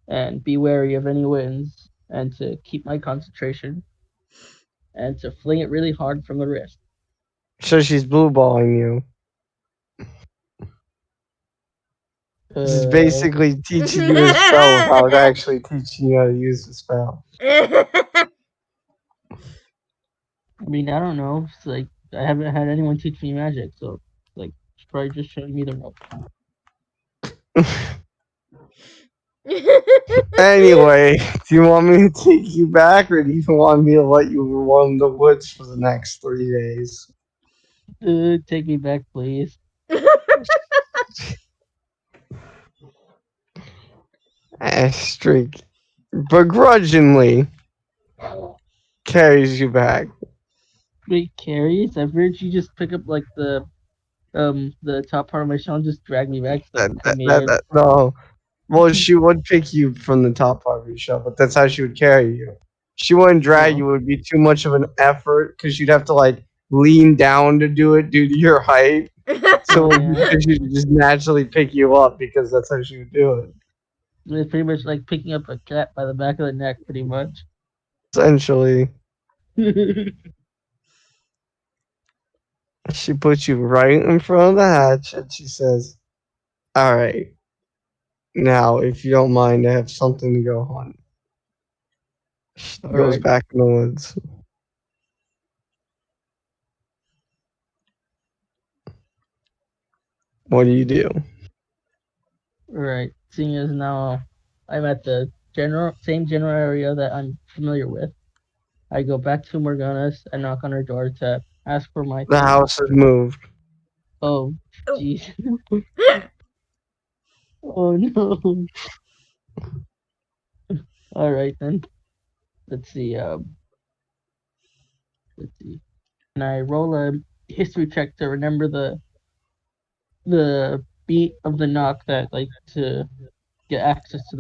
and be wary of any winds and to keep my concentration and to fling it really hard from the wrist. So she's blue balling you. She's Uh, basically teaching you a spell without actually teaching you how to use the spell. I mean, I don't know. It's like I haven't had anyone teach me magic, so like she's probably just showing me the ropes. Anyway, do you want me to take you back, or do you want me to let you roam the woods for the next 3 days? Take me back, please. Asterix begrudgingly carries you back. Wait, carries? I've heard you just pick up like the top part of my shell and just drag me back. It's like, come here. No. Well, she would pick you from the top part of your shell, but that's how she would carry you. She wouldn't drag Oh, you. It would be too much of an effort because you'd have to like lean down to do it due to your height. oh So yeah. she would just naturally pick you up because that's how she would do it. It's pretty much like picking up a cat by the back of the neck, pretty much. Essentially, she puts you right in front of the hatch and she says, "All right, now if you don't mind, I have something to go hunt." She All goes right, back in the woods. What do you do? all right. Seeing as now I'm at the same general area that I'm familiar with, I go back to Morgana's and knock on her door to ask for my The thing. house has moved. Oh, jeez. Oh no. All right then. Let's see. Let's see. And I roll a history check to remember the beat of the knock that like to get access to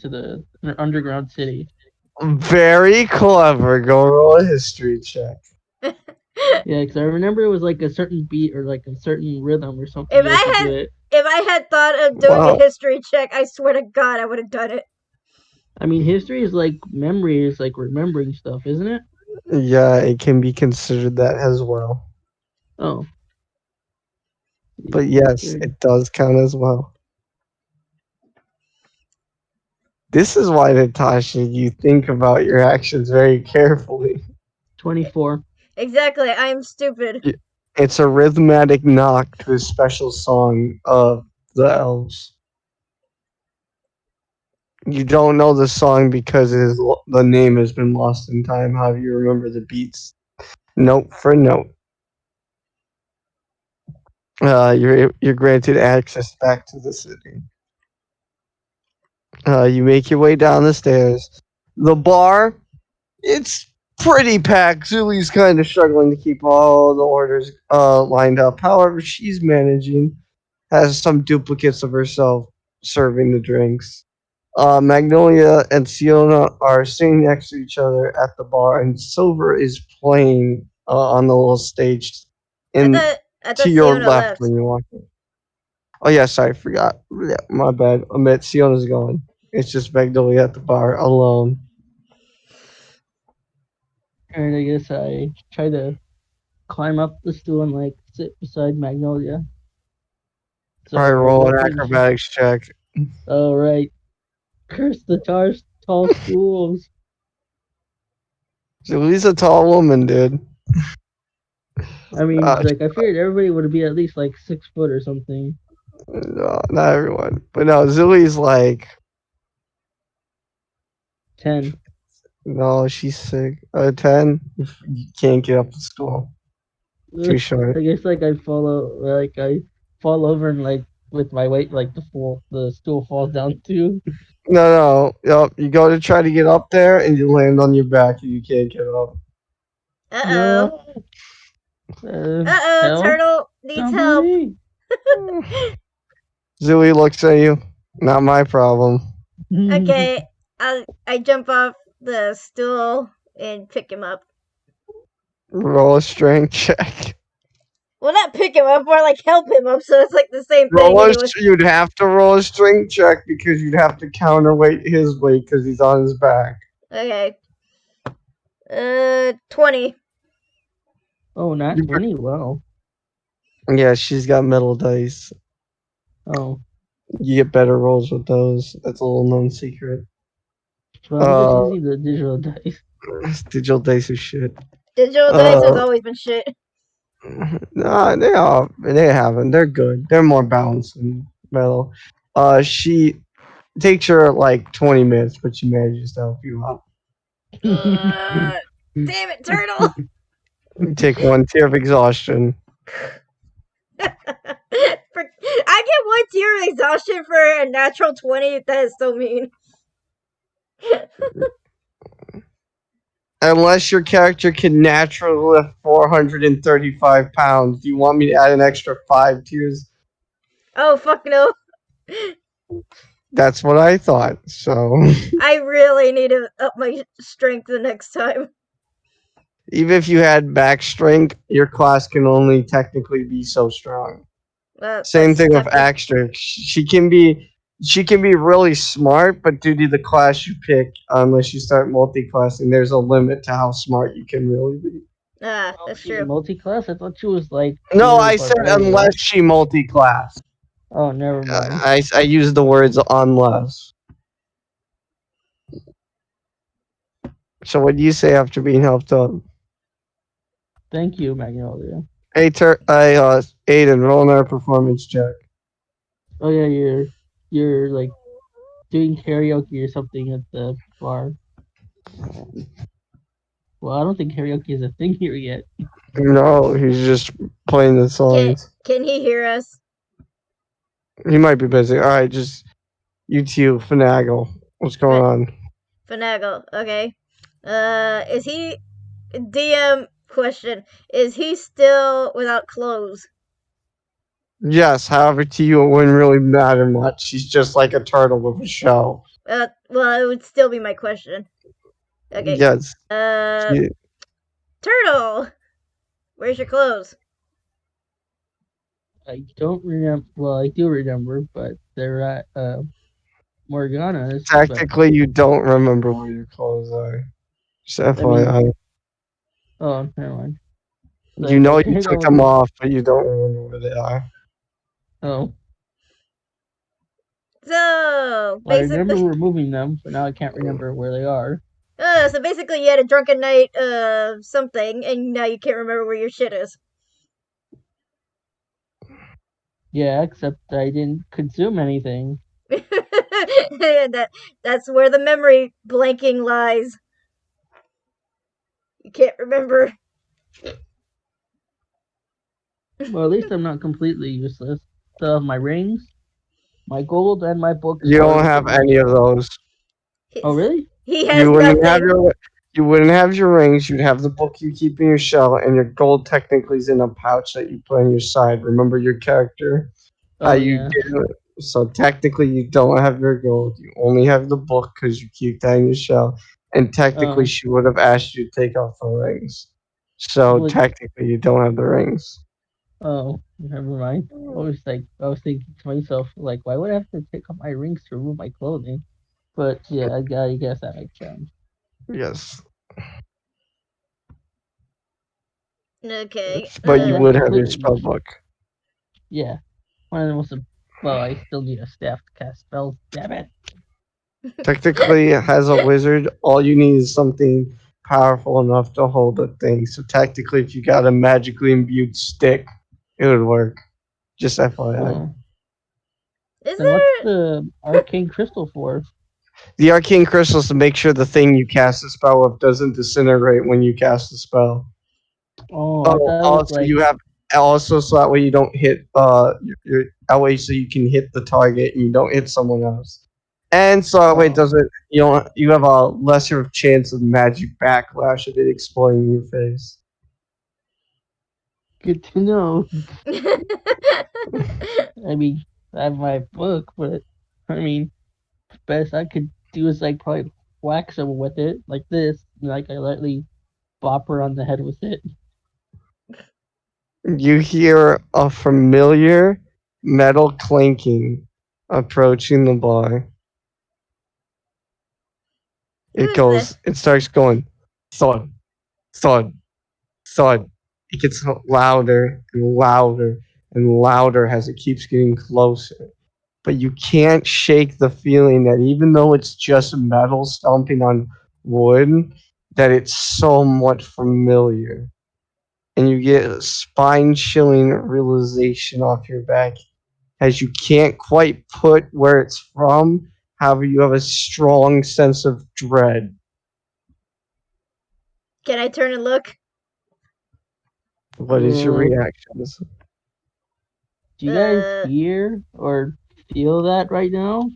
the underground city. Very clever. Go roll a history check. Yeah, because I remember it was like a certain beat or like a certain rhythm or something. if You had to I do had it. if I had thought of doing a Well, history check, I swear to God, I would have done it. I mean, history is like memory, is like remembering stuff, isn't it? yeah, it can be considered that as well. Oh, But yes, history. it does count as well. This is why, Natasha, you think about your actions very carefully. 24. Exactly, I am stupid. Y- It's a rhythmic knock to a special song of the elves. You don't know the song because the name has been lost in time. However, you remember the beats note for note. You're granted access back to the city. You make your way down the stairs. The bar, it's pretty packed. Zuli's kind of struggling to keep all the orders lined up. However, she's managing. Has some duplicates of herself serving the drinks. Magnolia and Siona are sitting next to each other at the bar, and Silver is playing on the little stage I in thought I to thought your Siona left left. when you walk in. Oh yes, I forgot. Yeah, my bad. I meant Siona's gone. It's just Magnolia at the bar alone. And I guess I try to climb up the stool and like sit beside Magnolia. All right, So roll what an position? acrobatics check. All right. Curse the tall stools. Julie's a tall woman, dude. I mean, Uh, like I figured everybody would be at least like 6 foot or something. no, not everyone, but no, Zully's like 10. no, she's sick. 10. You can't get up the stool. Too short. I guess like I fall over and like with my weight like the stool falls down too. No. Yep. You go to try to get up there, and you land on your back, and you can't get up. Uh-oh. No. Uh, Uh-oh, help! Turtle needs help. Somebody. Zooey looks at you. Not my problem. Okay, I jump off the stool and pick him up. Roll a strength check. Well, not pick him up, more like help him up, so it's like the same thing anyway. You'd have to roll a strength check because you'd have to counterweight his weight because he's on his back. Okay. 20. Oh, not You 20. Wow. Yeah, she's got metal dice. Oh, You get better rolls with those. That's a little known secret. well, I'm just using the digital dice. Digital dice are shit. Digital dice has always been shit. No, they haven't. They're good. They're more balanced than metal. She takes her like 20 minutes, but she manages to help you out. Damn it, Turtle! You take one tier of exhaustion. I get 1 tier of exhaustion for a natural 20. That is so mean. Unless your character can naturally lift 435 pounds, do you want me to add an extra 5 tiers? Oh, fuck no. That's what I thought. So I really need to up my strength the next time. even if you had back strength, your class can only technically be so strong. Same That's thing with tempting. axe strength. She can be really smart, but due to the class you pick, unless you start multi-classing, there's a limit to how smart you can really be. Ah, Oh, that's she's true. multi-class. I thought she was like No, pure I said barbarian. unless she multi-class. Oh, never mind. I use the words unless. So what do you say after being helped up? Thank you, Magnolia. Hey, Aiden, roll another performance check. Oh yeah, you're like doing karaoke or something at the bar. Well, I don't think karaoke is a thing here yet. No, he's just playing the songs. Can he hear us? He might be busy. All right, just you two finagle. What's going on? Finagle. Okay. Is he DM question? Is he still without clothes? Yes, however, to you it wouldn't really matter much. He's just like a turtle with a shell. Well, it would still be my question. Okay. Yes. Turtle, where's your clothes? I don't remember. Well, I do remember, but they're at Morgana's. Technically, you don't remember where your clothes are. Just FYI. Oh, never mind. You know you took them off, but you don't remember where they are. Oh. So I remember basically, removing them, but now I can't remember where they are. so basically, you had a drunken night of something, and now you can't remember where your shit is. Yeah, except I didn't consume anything. That's where the memory blanking lies. You can't remember. Well, at least I'm not completely useless. So my rings, my gold, and my books You are don't have any of familiar. those. Oh, really? He has You wouldn't have nothing. your rings. You'd have the book you keep in your shell, and your gold technically is in a pouch that you put on your side. Remember your character? How Oh, you yeah. did it. So technically, you don't have your gold. You only have the book because you keep that in your shell. And technically, Oh, she would have asked you to take off the rings. So well, technically, you don't have the rings. oh, never mind. I was thinking to myself, like, why would I have to take off my rings to remove my clothing? But yeah, I guess that makes sense. Yes, Okay. but But you then would have your completely, spell book. yeah. One of the most, well, I still need a staff to cast spells. Damn it. Technically, as a wizard, all you need is something powerful enough to hold a thing. So technically, if you got a magically imbued stick, it would work. Just FYI. Oh, Is then what's there? the arcane crystal for? The arcane crystals to make sure the thing you cast the spell with doesn't disintegrate when you cast the spell. Oh, I Oh, thought it was also like, you have also so that way you don't hit your that way so you can hit the target and you don't hit someone else. And so that way it oh, doesn't you have a lesser chance of magic backlash of it exploding in your face. good to know. I mean, I have my book, but I mean, best I could do is like probably whack someone with it, like this, like I lightly bop her on the head with it. You hear a familiar metal clanking approaching the bar. Who is that? It starts going thud, thud, thud. It gets louder and louder and louder as it keeps getting closer. But you can't shake the feeling that even though it's just metal stomping on wood, that it's somewhat familiar. And you get a spine chilling realization off your back as you can't quite put where it's from. However, you have a strong sense of dread. Can I turn and look? What is your Uh, reactions? do you guys Uh, hear or feel that right now?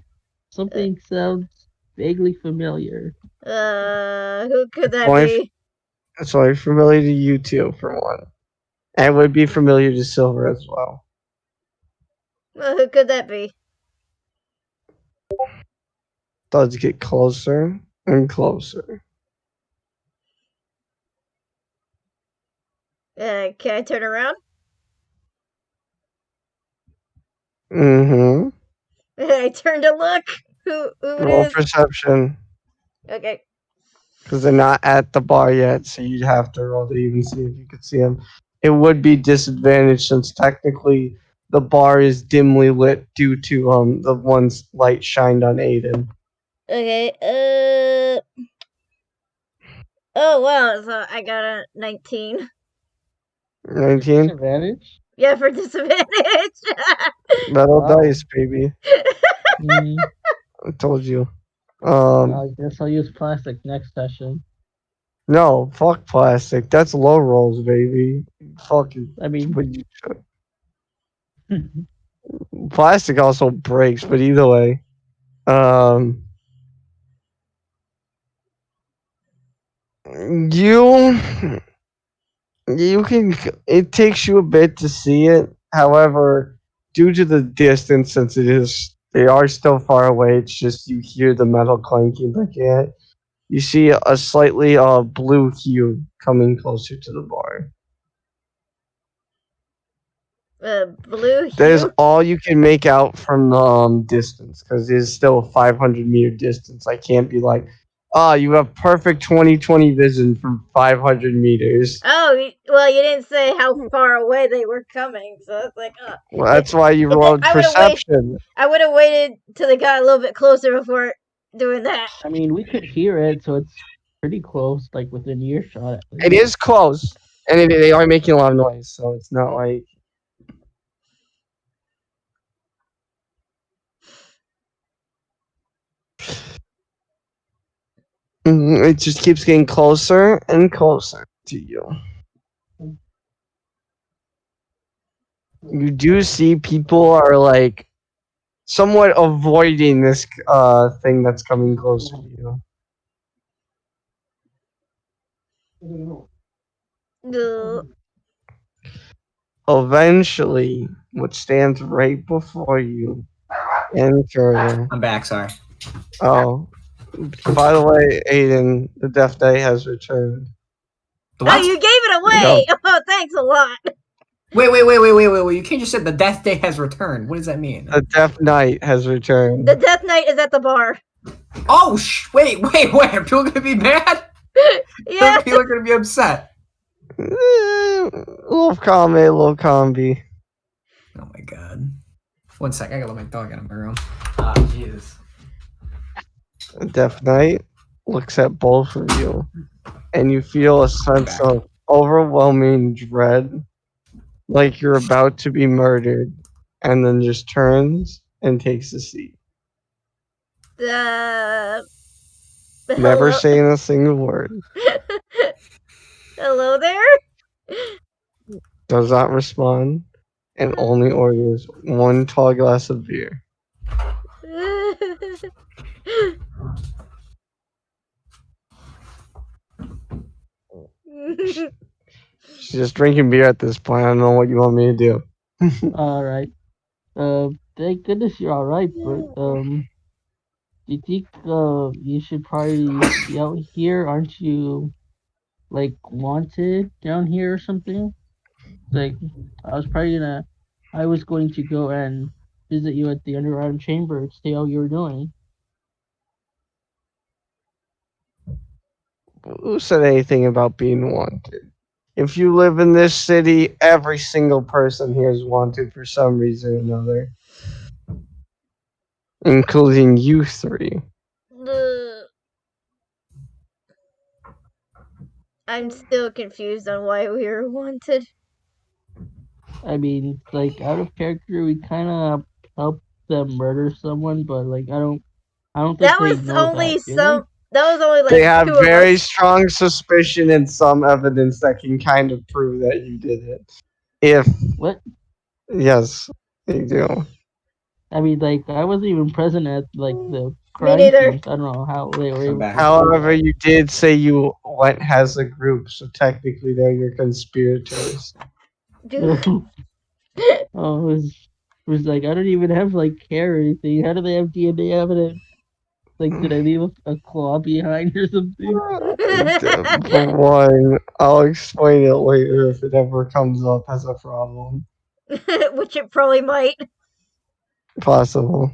uh, Something sounds vaguely familiar. who could It's that only, be? it's only familiar to you two, for one. And would be familiar to Silver as well. Well, who could that be? Does get closer and closer. Can I turn around? Mm-hmm. I turn to look. Who it Roll is? perception. Okay. Because they're not at the bar yet, so you'd have to roll to even see if you could see them. It would be disadvantaged since technically the bar is dimly lit due to the one's light shined on Aiden. Okay. Oh wow. So I got a 19. 19? Disadvantage? Yeah, for disadvantage. Metal Wow. dice, baby. Mm, I told you. I guess I'll use plastic next session. No, fuck plastic. That's low rolls, baby. Fucking, I mean, but you, plastic also breaks, but either way. Um, you you can. It takes you a bit to see it. However, due to the distance, since they are still far away. It's just you hear the metal clanking back at. You see a slightly blue hue coming closer to the bar. Blue That is hue. all you can make out from the distance, because it is still a 500-meter distance. I can't be like, You have perfect 20/20 vision from 500 meters. Oh, well, you didn't say how far away they were coming, so it's like, Well, that's why you It- rolled I would've waited- perception. I would have waited till they got a little bit closer before doing that. I mean, we could hear it, so it's pretty close, like within earshot. At It least. is close, and they are making a lot of noise, so it's not like. It just keeps getting closer and closer to you. You do see people are like somewhat avoiding this thing that's coming closer to you. Ugh. Eventually, what stands right before you and further. I'm back. Sorry. Oh, by the way, Aiden, the Death Day has returned. The Oh, what? you gave it away! Oh, thanks a lot. Wait. You can't just say the death day has returned. What does that mean? The Death Knight has returned. The Death Knight is at the bar. Oh, wait. Are people gonna be mad? Yeah. People are gonna be upset. Little column A, little column B. Oh my god. 1 sec. I gotta let my dog out of my room. Jesus. The Death Knight looks at both of you, and you feel a sense of overwhelming dread, like you're about to be murdered, and then just turns and takes a seat. Hello? Never saying a single word. Hello there? Does not respond, and only orders one tall glass of beer. She's just drinking beer at this point. I don't know what you want me to do. All right. Thank goodness you're all right, but do you think you should probably be out here? Aren't you like wanted down here or something? Like I was going to go and visit you at the underground chamber to see how you were doing. Who said anything about being wanted? If you live in this city, every single person here is wanted for some reason or another, including you three. I'm still confused on why we were wanted. I mean, like out of character, we kind of helped them murder someone, but like I don't think That they was know only that, do they? That was only like They have two of very us. strong suspicion and some evidence that can kind of prove that you did it. If What? yes, they do. I mean, like I wasn't even present at like the Me crime neither. scenes. I don't know how they were I'm able back. to. However, you did say you went as a group, so technically they're your conspirators. Oh, it was like I don't even have like hair or anything. How do they have DNA evidence? Like, did I leave a claw behind or something? For one, I'll explain it later if it ever comes up as a problem. Which it probably might. Possible.